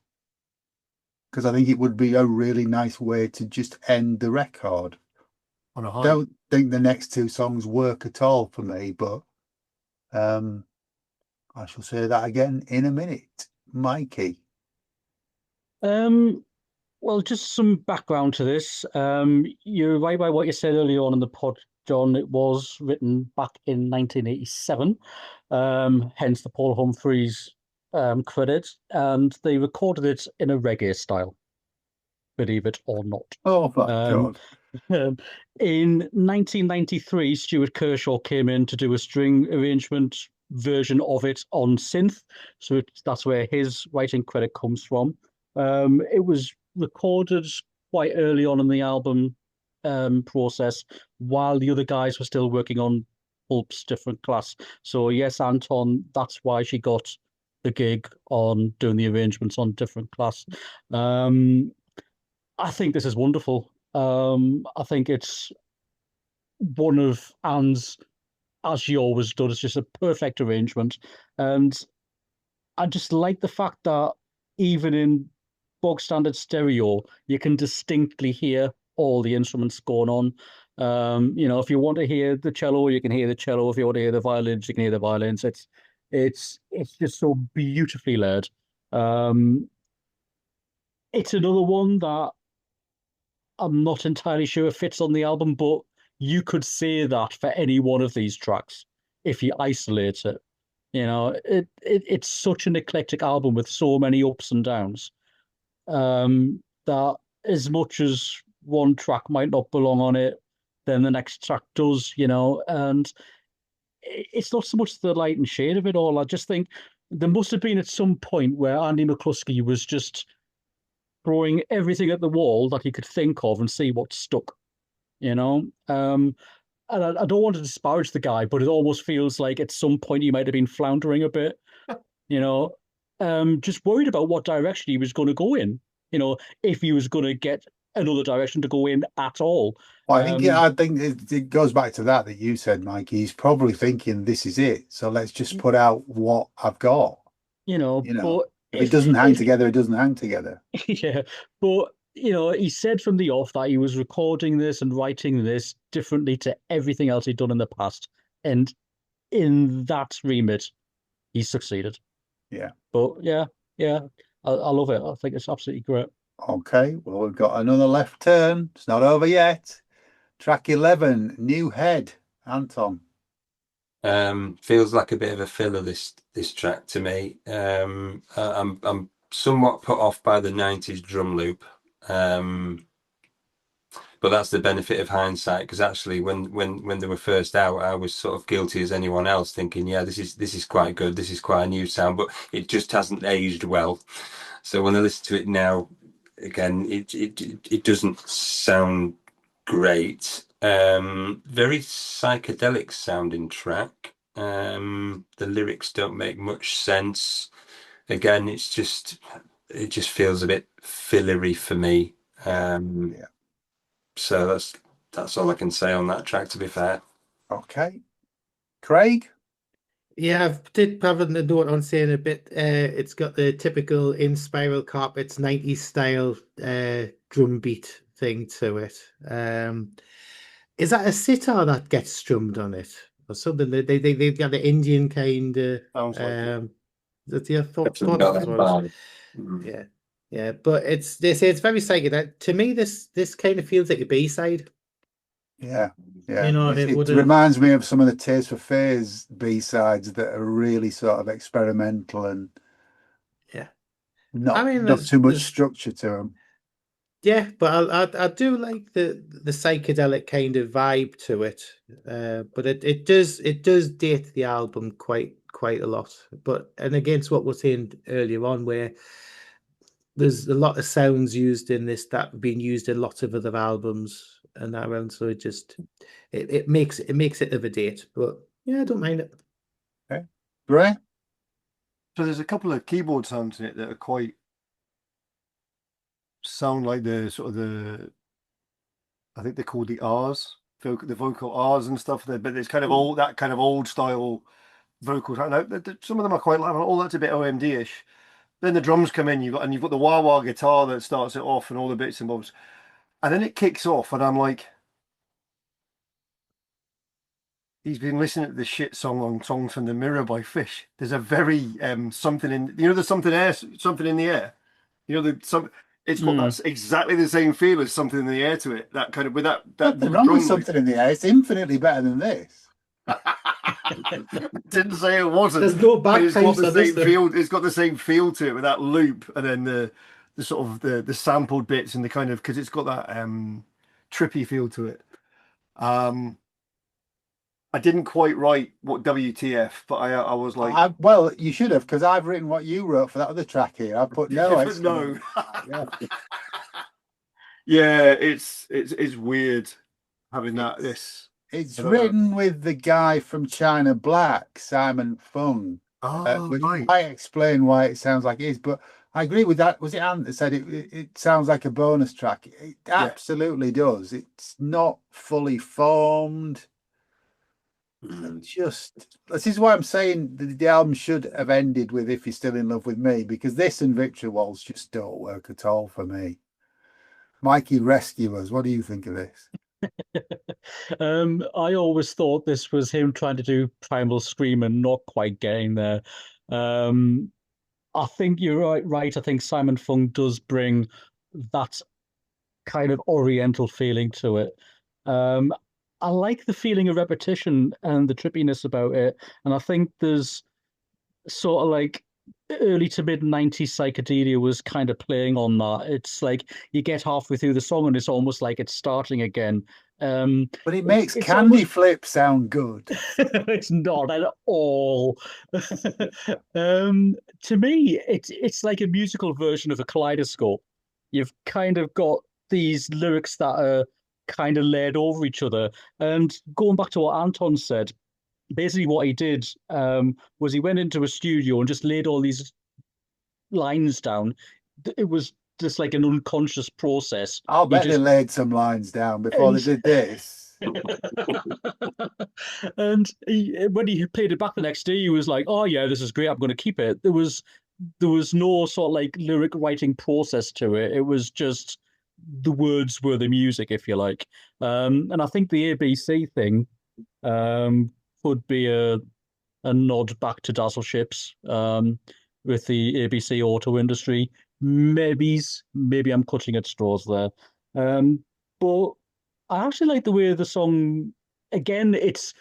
because I think it would be a really nice way to just end the record. On a high. Don't think the next two songs work at all for me, but I shall say that again in a minute. Mikey. Well, just some background to this. You're right by what you said earlier on in the pod, John. It was written back in 1987, hence the Paul Humphreys credit, and they recorded it in a reggae style, believe it or not. Oh, my God. In 1993, Stuart Kershaw came in to do a string arrangement version of it on synth, so that's where his writing credit comes from. It was recorded quite early on in the album process while the other guys were still working on Pulp's different class. So yes, Anton, that's why she got the gig on doing the arrangements on different class. I think this is wonderful. I think it's one of Anne's, as she always does, it's just a perfect arrangement. And I just like the fact that even in bog standard stereo, you can distinctly hear all the instruments going on. If you want to hear the cello, you can hear the cello. If you want to hear the violins, you can hear the violins. It's just so beautifully led. It's another one that I'm not entirely sure fits on the album, but you could say that for any one of these tracks if you isolate it. It's such an eclectic album with so many ups and downs. That as much as one track might not belong on it, then the next track does, and it's not so much the light and shade of it all. I just think there must have been at some point where Andy McCluskey was just throwing everything at the wall that he could think of and see what stuck, and I don't want to disparage the guy, but it almost feels like at some point he might have been floundering a bit, just worried about what direction he was going to go in, if he was going to get another direction to go in at all. Well, I think it goes back to that you said, Mike. He's probably thinking this is it, so let's just put out what I've got. But if it doesn't hang together, it doesn't hang together. Yeah, but he said from the off that he was recording this and writing this differently to everything else he'd done in the past, and in that remit, he succeeded. Yeah. But yeah, I love it. I think it's absolutely great. Okay, well, we've got another left turn. It's not over yet. Track 11, New Head. Anton. Feels like a bit of a filler, this track to me. I'm somewhat put off by the 90s drum loop, but that's the benefit of hindsight, because actually when they were first out, I was sort of guilty as anyone else, thinking, yeah, this is quite good, this is quite a new sound, but it just hasn't aged well. So when I listen to it now again, it doesn't sound great. Very psychedelic sounding track. The lyrics don't make much sense. Again, it just feels a bit fillery for me. So that's all I can say on that track, to be fair. Okay. Craig? Yeah, I did have a note on saying a bit. It's got the typical in Spiral Carpets 90s style drum beat thing to it. Is that a sitar that gets strummed on it, or something? They've got the Indian kind of. That's your thought as well. Yeah. But they say it's very psychedelic. To me, this kind of feels like a B-side. Yeah. You know, it It would have. reminds me of some of the Tears for Fears B-sides that are really sort of experimental and Yeah. not I mean, not too much structure to them. yeah, but I do like the psychedelic kind of vibe to it. But it does date the album quite a lot. But and against what we're saying earlier on, where there's a lot of sounds used in this that have been used in lots of other albums and that around, so it makes it of a date. But yeah, I don't mind it. Okay. Great. So there's a couple of keyboard sounds in it that are quite sound like the sort of the, I think they're called the R's, the vocal R's and stuff there, but it's kind of all that kind of old style vocals. I know some of them are quite like, oh, that's a bit OMD-ish. Then the drums come in, you've got the wah wah guitar that starts it off and all the bits and bobs, and then it kicks off, and I'm like, he's been listening to the shit song on Songs from the Mirror by Fish. There's a very something in, there's something in the air. It's got that's exactly the same feel as something in the air to it. That kind of with that Nothing wrong with something in the air. It's infinitely better than this. Didn't say it wasn't. There's no It's got bagpipes the on this same thing. feel. It's got the same feel to it with that loop, and then the sort of the sampled bits and the kind of, because it's got that trippy feel to it. I didn't quite write what WTF, but I was like, well, you should have, because I've written what you wrote for that other track here. I put no. No. Yeah. Yeah, it's weird having that. It's written with the guy from China Black, Simon Fung. Which right. I explain why it sounds like it is, but I agree with that. Was it Ant that said it sounds like a bonus track? It absolutely does. It's not fully formed. Just this is why I'm saying the album should have ended with "If You're Still in Love with Me," because this and Victory Waltz just don't work at all for me. Mikey, rescue us. What do you think of this? I always thought this was him trying to do Primal Scream and not quite getting there. I think you're right. I think Simon Fung does bring that kind of oriental feeling to it. I like the feeling of repetition and the trippiness about it. And I think there's sort of like early to mid 90s psychedelia was kind of playing on that. It's like you get halfway through the song and it's almost like it's starting again. But it makes Candy Flip sound good. It's not at all. To me, it's like a musical version of a kaleidoscope. You've kind of got these lyrics that are kind of laid over each other. And going back to what Anton said, basically what he did was he went into a studio and just laid all these lines down. It was just like an unconscious process. I'll bet they laid some lines down before they did this. And when he played it back the next day, he was like, "Oh yeah, this is great. I'm going to keep it." There was no sort of like lyric writing process to it. It was just the words were the music, if you like. And I think the ABC thing could be a nod back to Dazzle Ships with the ABC auto industry. Maybe I'm clutching at straws there. But I actually like the way the song, again, it's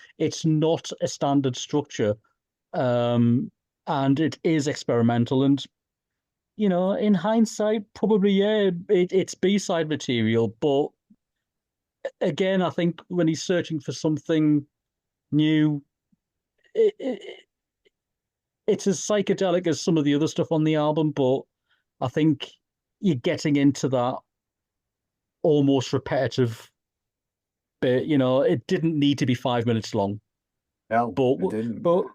not a standard structure. And it is experimental. And, you know, in hindsight, probably, yeah, it's B-side material. But again, I think when he's searching for something new, it's as psychedelic as some of the other stuff on the album, but I think you're getting into that almost repetitive bit. You know, it didn't need to be 5 minutes long. No, but it didn't. But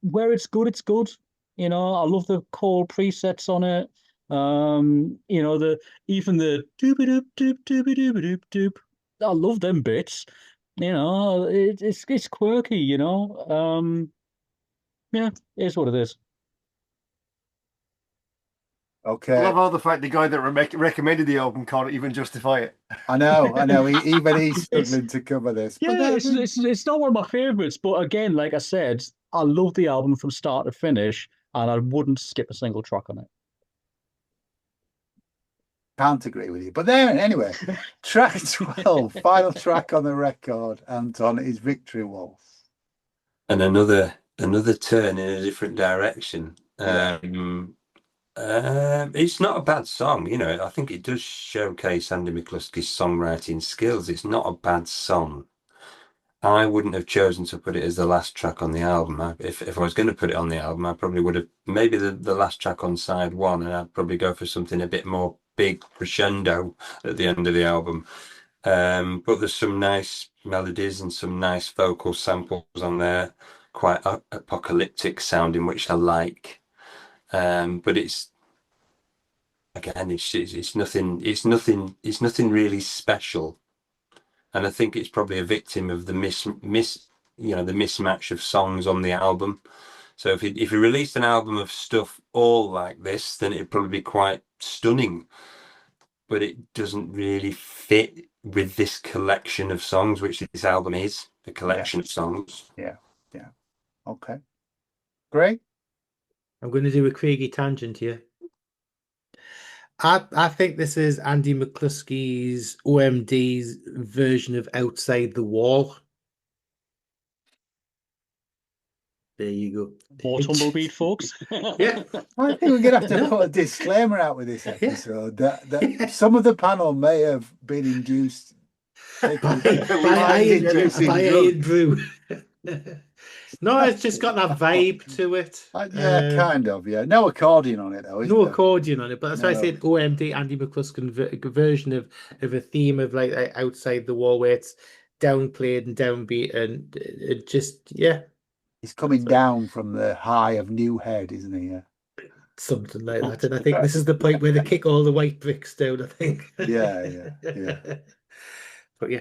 where it's good, it's good. You know, I love the chord presets on it. You know, even the doop doop doop doop doop doop. I love them bits. You know, it's quirky. You know, yeah, it is what it is. Okay. I love all the fact the guy that recommended the album can't even justify it. I know. Even he's struggling to cover this. Yeah, it's not one of my favorites, but again, like I said, I love the album from start to finish, and I wouldn't skip a single track on it. can't agree with you. But there, anyway, track 12, final track on the record, Anton, is Victory Waltz. And another turn in a different direction. It's not a bad song, you know. I think it does showcase Andy McCluskey's songwriting skills. It's not a bad song. I wouldn't have chosen to put it as the last track on the album. If I was going to put it on the album, I probably would have maybe the last track on side one, and I'd probably go for something a bit more big crescendo at the end of the album. But there's some nice melodies and some nice vocal samples on there, quite apocalyptic sounding, which I like. But it's nothing really special. And I think it's probably a victim of the the mismatch of songs on the album. So if you released an album of stuff all like this, then it'd probably be quite stunning. But it doesn't really fit with this collection of songs, which this album is, a collection of songs. Yeah. Okay. Great. I'm going to do a Craigie tangent here. I think this is Andy McCluskey's OMD's version of Outside the Wall. There you go. More tumbleweed, folks. Yeah. I think we're going to have to put a disclaimer out with this episode that some of the panel may have been induced by Ian Drew. No, it's just got that vibe to it. Yeah, kind of. Yeah, no accordion on it though. No accordion on it, but that's why I said OMD, Andy McCluskey version of a theme of like Outside the Wall, where it's downplayed and downbeat, and it just he's coming down from the high of New Head, isn't he? Yeah, something like that. And I think this is the point where they kick all the white bricks down. I think. Yeah. But yeah,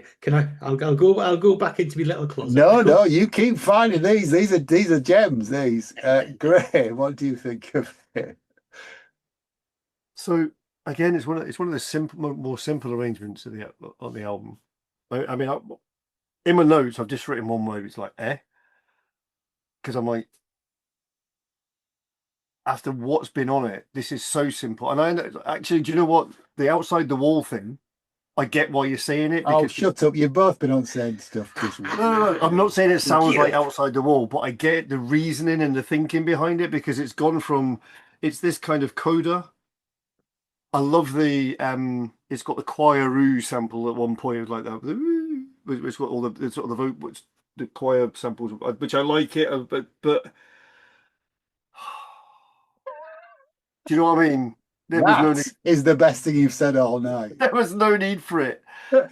I'll go back into my little closet. No, you keep finding these. These are gems. These. Gray, what do you think of it? So again, it's one of the more simple arrangements on the album. I mean, in my notes, I've just written one word. It's like because I'm like, after what's been on it, this is so simple. And I actually, do you know what, the Outside the Wall thing? I get why you're saying it. Oh, shut up. You've both been on saying stuff. No. I'm not saying it sounds like Outside the Wall, but I get the reasoning and the thinking behind it, because it's gone from, it's this kind of coda. I love the, it's got the choir sample at one point, like that. It's got all the sort of the choir samples, which I like it, but do you know what I mean? There was no need. Is the best thing you've said all night. There was no need for it. But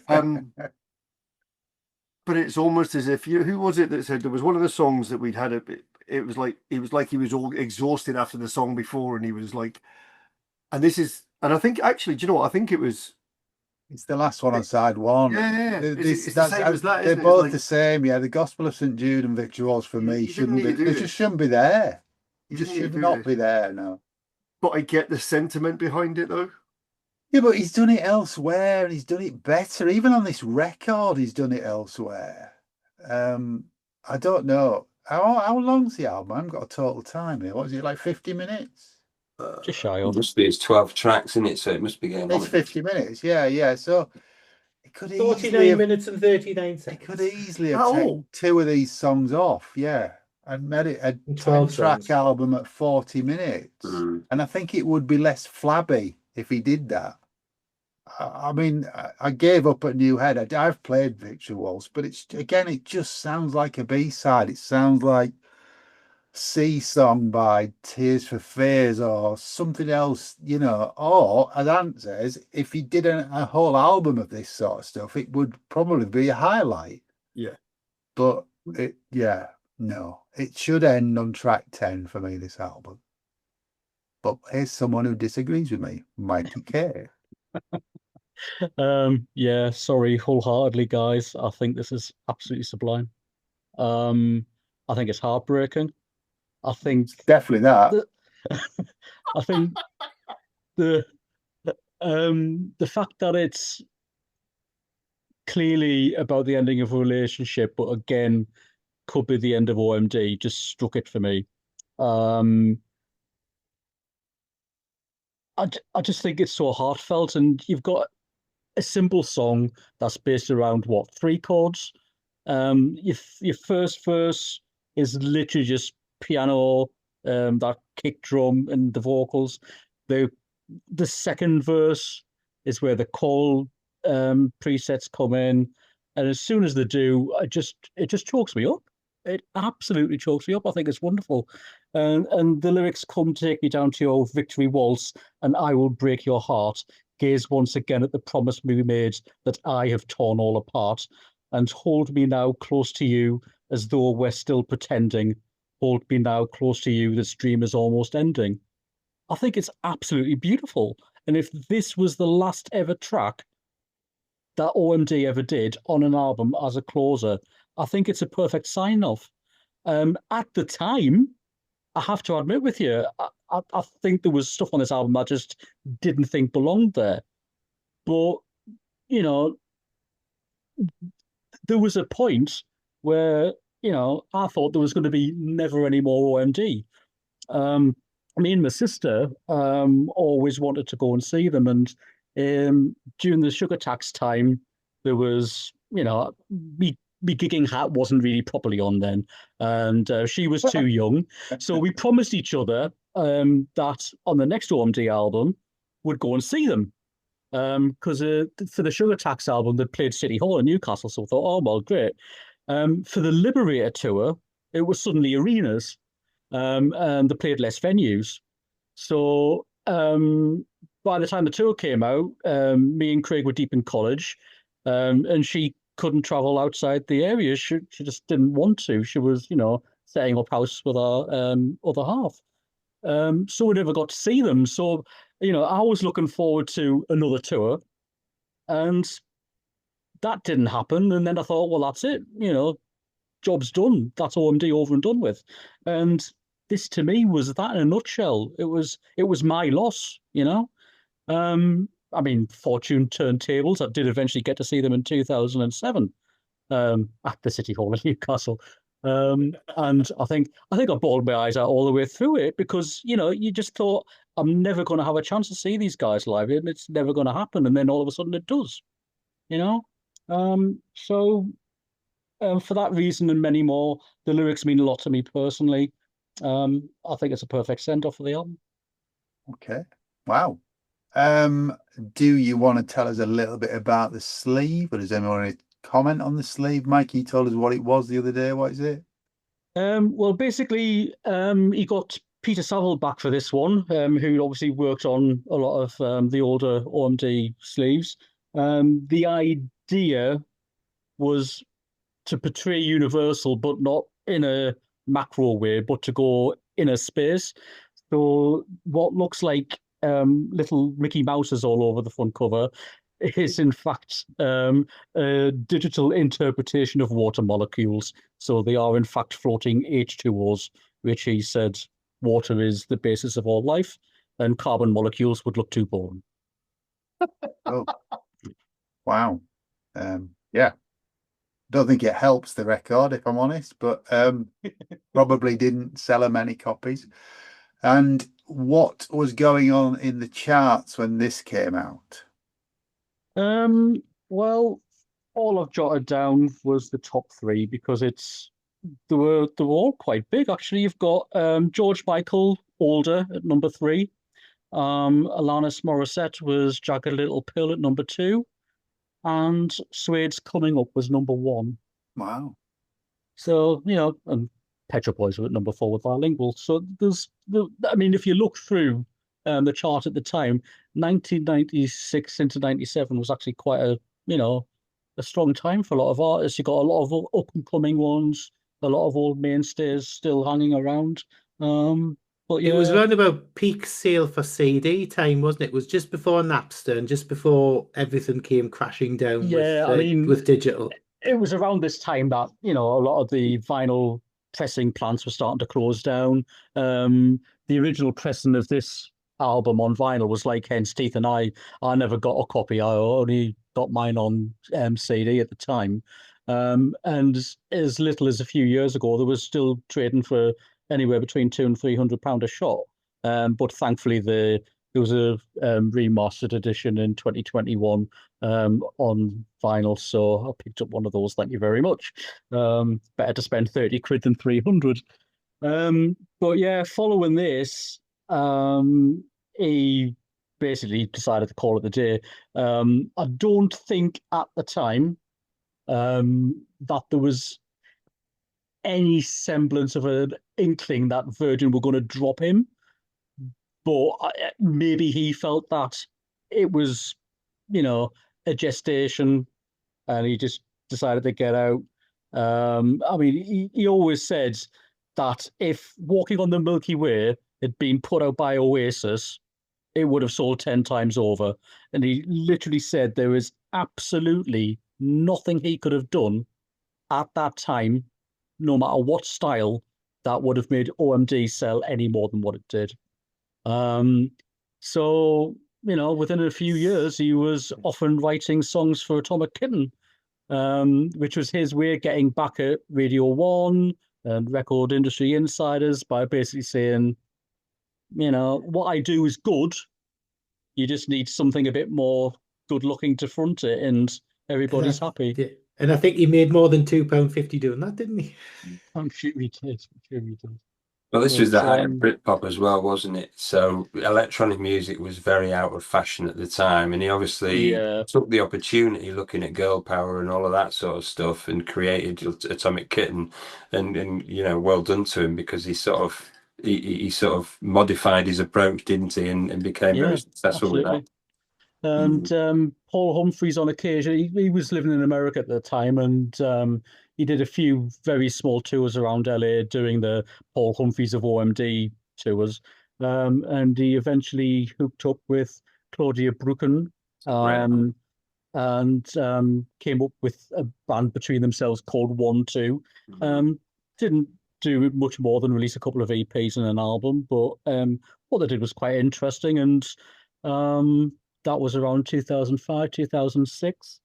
it's almost as if who was it that said there was one of the songs that we'd had it was like he was all exhausted after the song before, and he was like, and I think actually, do you know what? I think it's the last one on side one. Yeah. It's the same as that, they're isn't it? both the same. Yeah, the Gospel of St. Jude and Victory Waltz for me shouldn't be. They just shouldn't be there. You just should not be there. No. But I get the sentiment behind it, though. Yeah, but he's done it elsewhere, and he's done it better. Even on this record, he's done it elsewhere. I don't know. How long's the album? I haven't got a total time here. What is it, like 50 minutes? Just shy of. It's 12 tracks in it, so it must be getting on. It's 50 minutes, yeah. So it could 49 minutes and 39 seconds. It could easily have taken two of these songs off, yeah. And made it a 12-track album at 40 minutes. And I think it would be less flabby if he did that. I mean, I gave up at New Head. I've played Victory Waltz, but it just sounds like a B-side. It sounds like Sea Song by Tears for Fears or something else, you know. Or, as Ant says, if he did a whole album of this sort of stuff, it would probably be a highlight. Yeah. But, no, it should end on track 10 for me, this album. But here's someone who disagrees with me, Mikey K. Yeah, sorry, wholeheartedly, guys. I think this is absolutely sublime. I think it's heartbreaking. I think definitely that. I think the fact that it's clearly about the ending of a relationship, but again, could be the end of OMD, just struck it for me. I just think it's so heartfelt, and you've got a simple song that's based around what, 3 chords. Your first verse is literally just piano, that kick drum and the vocals. The second verse is where the call presets come in, and as soon as they do, it just chokes me up. It absolutely chokes me up. I think it's wonderful, and the lyrics come take me down to your victory waltz, and I will break your heart. Gaze once again at the promise we made that I have torn all apart, and hold me now close to you as though we're still pretending. Hold me now close to you. This dream is almost ending. I think it's absolutely beautiful. And if this was the last ever track that OMD ever did on an album as a closer, I think it's a perfect sign off. At the time, I have to admit with you, I think there was stuff on this album I just didn't think belonged there. But, you know, there was a point where, I thought there was going to be never any more OMD. Me and my sister always wanted to go and see them, and during the sugar tax time, there was, me gigging hat wasn't really properly on then, and she was too young, so we promised each other that on the next OMD album we'd go and see them, because for the sugar tax album they played City Hall in Newcastle, so I thought, oh well, great. For the Liberator tour, it was suddenly arenas. And they played less venues. So by the time the tour came out, me and Craig were deep in college, and she couldn't travel outside the area. She just didn't want to. She was, setting up house with our other half. So we never got to see them. So, I was looking forward to another tour, and that didn't happen. And then I thought, well, that's it. Job's done. That's OMD over and done with. And this to me was that in a nutshell. It was my loss, I mean, fortune turned tables. I did eventually get to see them in 2007 at the City Hall in Newcastle. And I think I bawled my eyes out all the way through it, because, you just thought, I'm never going to have a chance to see these guys live, and it's never going to happen. And then all of a sudden it does, So for that reason and many more, the lyrics mean a lot to me personally. I think it's a perfect send-off for the album. Okay. Wow. Do you want to tell us a little bit about the sleeve, or does anyone want to comment on the sleeve? Mikey told us what it was the other day. What is it? Well, basically, he got Peter Saville back for this one, who obviously worked on a lot of the older OMD sleeves. The idea was to portray Universal, but not in a macro way, but to go in a space. So what looks like little Mickey Mouses all over the front cover is in fact a digital interpretation of water molecules. So they are in fact floating H2Os, which he said water is the basis of all life, and carbon molecules would look too boring. Oh, wow. Yeah. Don't think it helps the record, if I'm honest, but probably didn't sell many copies. And what was going on in the charts when this came out? Well, all I've jotted down was the top 3, because they were all quite big actually. You've got George Michael, Older, at number 3. Alanis Morissette was Jagged Little Pill at number 2. And Suede's Coming Up was number 1. Wow. So, and Pet Shop Boys were at number 4 with Bilingual. So if you look through the chart at the time, 1996 into 97 was actually quite a strong time for a lot of artists. You got a lot of up and coming ones, a lot of old mainstays still hanging around. But yeah, it was around about peak sale for CD time, wasn't it? It was just before Napster and just before everything came crashing down with digital. It was around this time that, a lot of the vinyl pressing plants were starting to close down. The original pressing of this album on vinyl was like Hen's Teeth, and I never got a copy. I only got mine on CD at the time. And as little as a few years ago, there was still trading for anywhere between £200 and £300 a shot. But thankfully, the there was a remastered edition in 2021 on vinyl, so I picked up one of those. Thank you very much. Better to spend 30 quid than 300. But yeah, following this, he basically decided to call it a day. I don't think at the time that there was any semblance of an inkling that Virgin were going to drop him, but maybe he felt that it was, a gestation, and he just decided to get out. I mean, he always said that if Walking on the Milky Way had been put out by Oasis, it would have sold 10 times over. And he literally said there was absolutely nothing he could have done at that time, no matter what style, that would have made OMD sell any more than what it did. So, within a few years, he was often writing songs for Atomic Kitten, which was his way of getting back at Radio 1 and record industry insiders by basically saying, what I do is good. You just need something a bit more good looking to front it, and everybody's happy. Yeah. And I think he made more than £2.50 doing that, didn't he? I'm sure he did. Well, this was the height of um, Britpop as well, wasn't it? So electronic music was very out of fashion at the time, and he obviously Yeah. took the opportunity, looking at girl power and all of that sort of stuff, and created Atomic Kitten. And well done to him, because he sort of modified his approach, didn't he, and became very successful with that. And Paul Humphreys, on occasion, he was living in America at the time, and he did a few very small tours around LA doing the Paul Humphreys of OMD tours. And he eventually hooked up with Claudia Brucken, and came up with a band between themselves called 1-2. Didn't do much more than release a couple of EPs and an album, but what they did was quite interesting, and that was around 2005, 2006.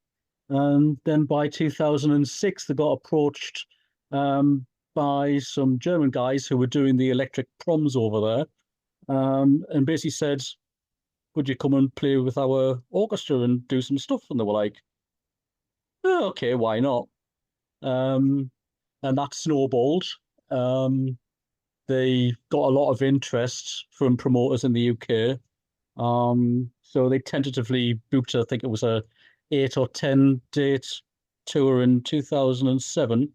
And then by 2006, they got approached by some German guys who were doing the electric proms over there, and basically said, would you come and play with our orchestra and do some stuff? And they were like, oh, okay, why not? And that snowballed. They got a lot of interest from promoters in the UK. So they tentatively booked, I think it was a 8 or 10 date tour in 2007,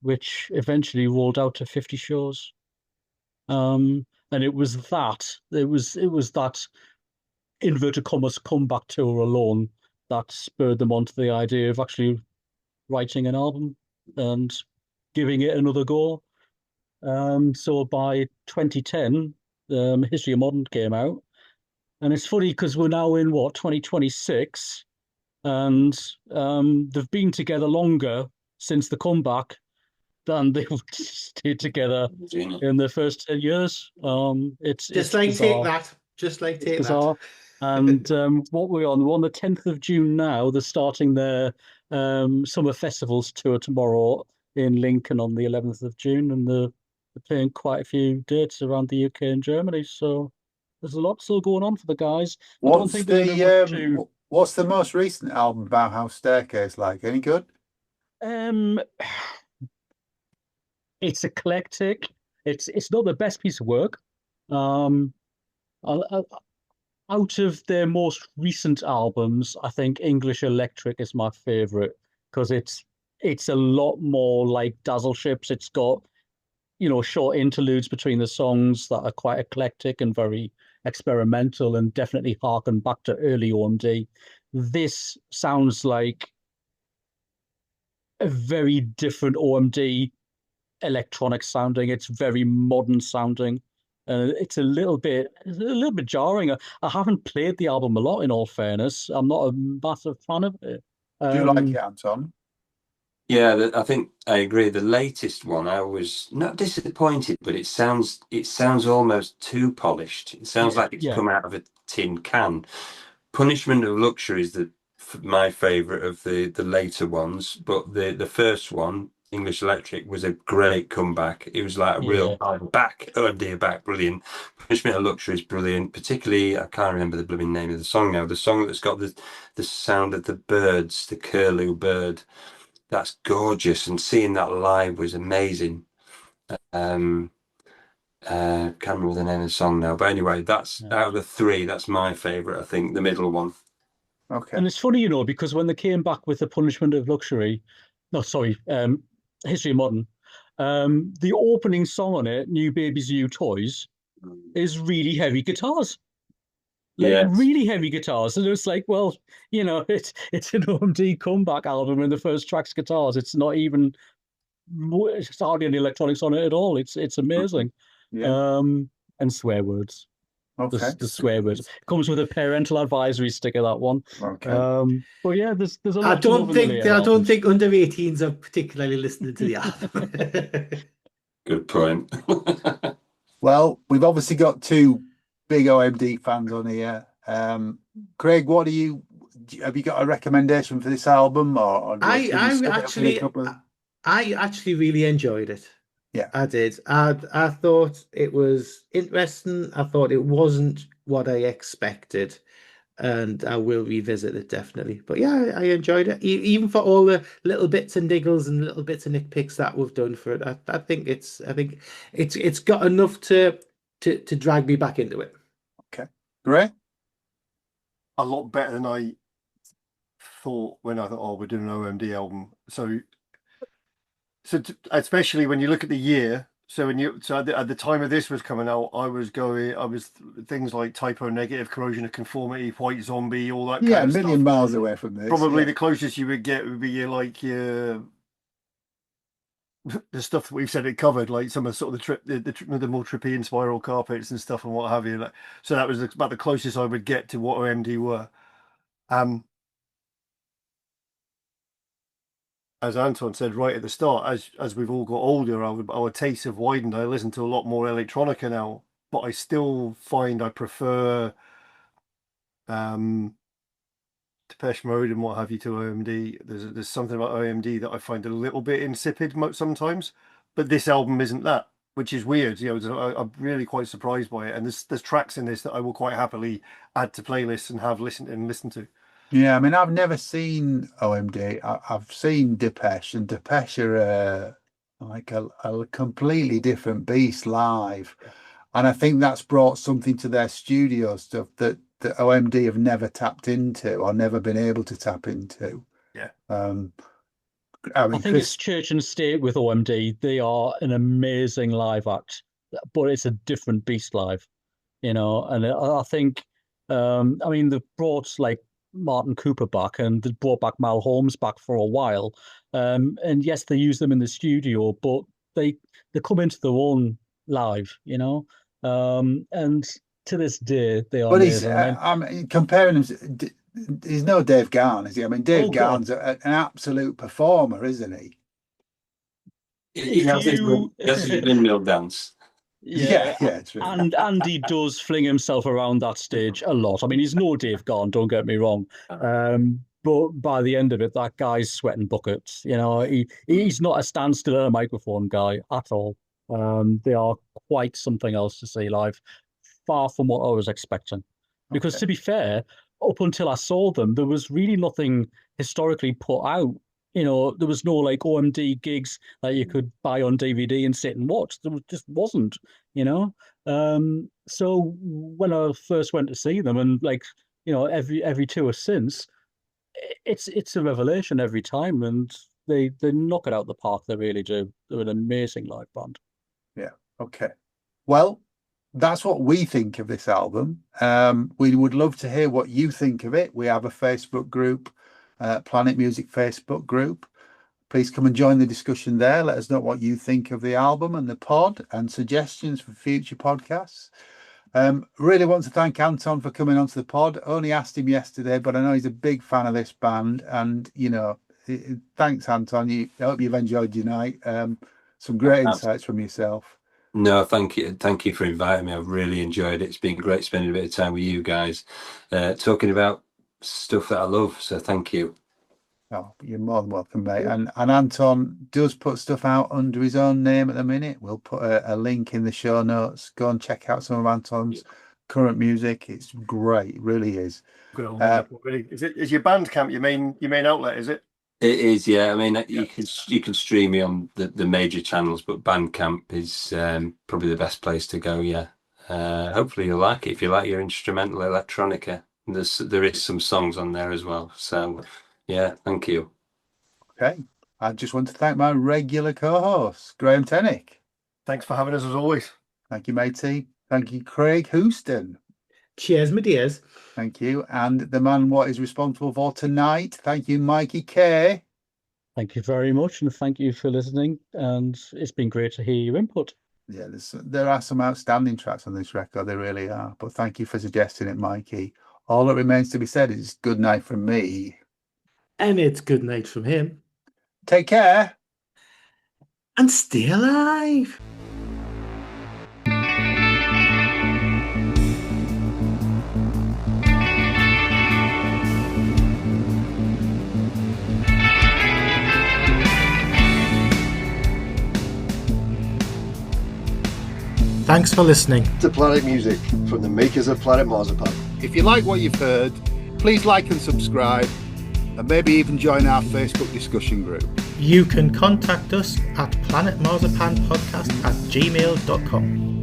which eventually rolled out to 50 shows. And it was that inverted commas comeback tour alone that spurred them onto the idea of actually writing an album and giving it another go. So by 2010, History of Modern came out. And it's funny because we're now in 2026, and they've been together longer since the comeback than they've stayed together in the first 10 years. It's like bizarre. Take That. Just like Take Bizarre. That. And what we're on the 10th of June now. They're starting their summer festivals tour tomorrow in Lincoln on the 11th of June, and they're playing quite a few dates around the UK and Germany. So there's a lot still going on for the guys. What's the most recent album, Bauhaus Staircase, like? Any good? It's eclectic. It's not the best piece of work. Out of their most recent albums, I think English Electric is my favorite, because it's a lot more like Dazzle Ships. It's got short interludes between the songs that are quite eclectic and very experimental, and definitely harken back to early OMD. This sounds like a very different OMD electronic sounding. It's very modern sounding. It's a little bit jarring. I haven't played the album a lot, in all fairness. I'm not a massive fan of it. Do you like it, Anton? Yeah, I think I agree. The latest one, I was not disappointed, but it sounds almost too polished. It sounds like it's come out of a tin can. Punishment of Luxury is my favourite of the later ones, but the first one English Electric was a great comeback. It was like a real back. Oh dear, back, brilliant. Punishment of Luxury is brilliant. Particularly, I can't remember the blooming name of the song now. The song that's got the sound of the birds, the curlew bird. That's gorgeous, and seeing that live was amazing. Can't remember the name of the song now, but anyway, that's out of the three, that's my favourite. I think the middle one. Okay. And it's funny, because when they came back with the Punishment of Luxury, History of Modern, the opening song on it, New Babies, New Toys, is really heavy guitars. Really heavy guitars. And it's like, well, it's an OMD comeback album, and the first track's guitars. It's not even, it's hardly any electronics on it at all. It's amazing. Yeah. And swear words. Okay. The swear words. It comes with a parental advisory sticker, that one. Okay. But yeah, there's a lot. I don't think under 18s are particularly listening to the album. Good point. Well, we've obviously got two big OMD fans on here. Craig, have you got a recommendation for this album, or I actually really enjoyed it. Yeah, I did. I thought it was interesting. I thought it wasn't what I expected, and I will revisit it definitely. But yeah, I enjoyed it, even for all the little bits and niggles and little bits and nitpicks that we've done for it. I think it's got enough to drag me back into it. Okay, great. A lot better than I thought when I thought, we're doing an OMD album. So especially when you look at the year, at the time of this was coming out, I was things like Typo Negative, Corrosion of Conformity, White Zombie, all that. Yeah, a million miles away from this. Probably the closest you would get would be your the stuff that we've said it covered, like some of sort of the more trippy and spiral carpets and stuff and what have you. So that was about the closest I would get to what OMD were. As Anton said right at the start, as we've all got older, our tastes have widened. I listen to a lot more electronica now, but I still find I prefer Depeche Mode and what have you to OMD. There's something about OMD that I find a little bit insipid sometimes, but this album isn't that, which is weird. I'm really quite surprised by it. And there's tracks in this that I will quite happily add to playlists and have listened to. Yeah, I mean, I've never seen OMD. I've seen Depeche, and Depeche are like a completely different beast live. And I think that's brought something to their studio stuff that OMD have never tapped into or never been able to tap into. Yeah. I think it's church and state with OMD. They are an amazing live act, but it's a different beast live, And I think, they brought like Martin Cooper back, and they brought back Mal Holmes back for a while. And yes, they use them in the studio, but they come into their own live, and to this day they are. But comparing him, he's no Dave Garn, is he? I mean, Dave Garn's an absolute performer, isn't he? He has his windmill dance. Yeah, true. And he does fling himself around that stage a lot. I mean, he's no Dave Garn, don't get me wrong. But by the end of it, that guy's sweating buckets. He's not a standstill at a microphone guy at all. They are quite something else to see live, far from what I was expecting. Because to be fair, up until I saw them, there was really nothing historically put out. There was no like OMD gigs that you could buy on DVD and sit and watch. There just wasn't, So when I first went to see them, and every tour since, it's a revelation every time, and they knock it out the park. They really do. They're an amazing live band. Yeah. Okay. Well, that's what we think of this album. We would love to hear what you think of it. We have a Facebook group. Planet Music Facebook group. Please come and join the discussion there. Let us know what you think of the album and the pod, and suggestions for future podcasts. Really want to thank Anton for coming onto the pod. Only asked him yesterday, but I know he's a big fan of this band, and thanks, Anton. I hope you've enjoyed your night. Some great insights from yourself. No, thank you for inviting me. I've really enjoyed it. It's been great spending a bit of time with you guys, talking about stuff that I love, so thank you. Oh, you're more than welcome, mate. And Anton does put stuff out under his own name at the minute. We'll put a link in the show notes. Go and check out some of Anton's current music. It's great, it really is. Really. Is your Bandcamp your main outlet? Is it? It is, yeah. I mean, you can stream me on the major channels, but Bandcamp is probably the best place to go. Yeah. Hopefully you'll like it if you like your instrumental electronica. There is some songs on there as well. So yeah, thank you. Okay. I just want to thank my regular co-host, Graham Tennick. Thanks for having us as always. Thank you, matey. Thank you, Craig Houston. Cheers, my dears. Thank you. And the man what is responsible for tonight. Thank you, Mikey K. Thank you very much, and thank you for listening. And it's been great to hear your input. Yeah, there are some outstanding tracks on this record. There really are. But thank you for suggesting it, Mikey. All that remains to be said is good night from me. And it's good night from him. Take care. And stay alive. Thanks for listening to Planet Music from the makers of Planet Marzipan. If you like what you've heard, please like and subscribe, and maybe even join our Facebook discussion group. You can contact us at planetmarzipanpodcast@gmail.com.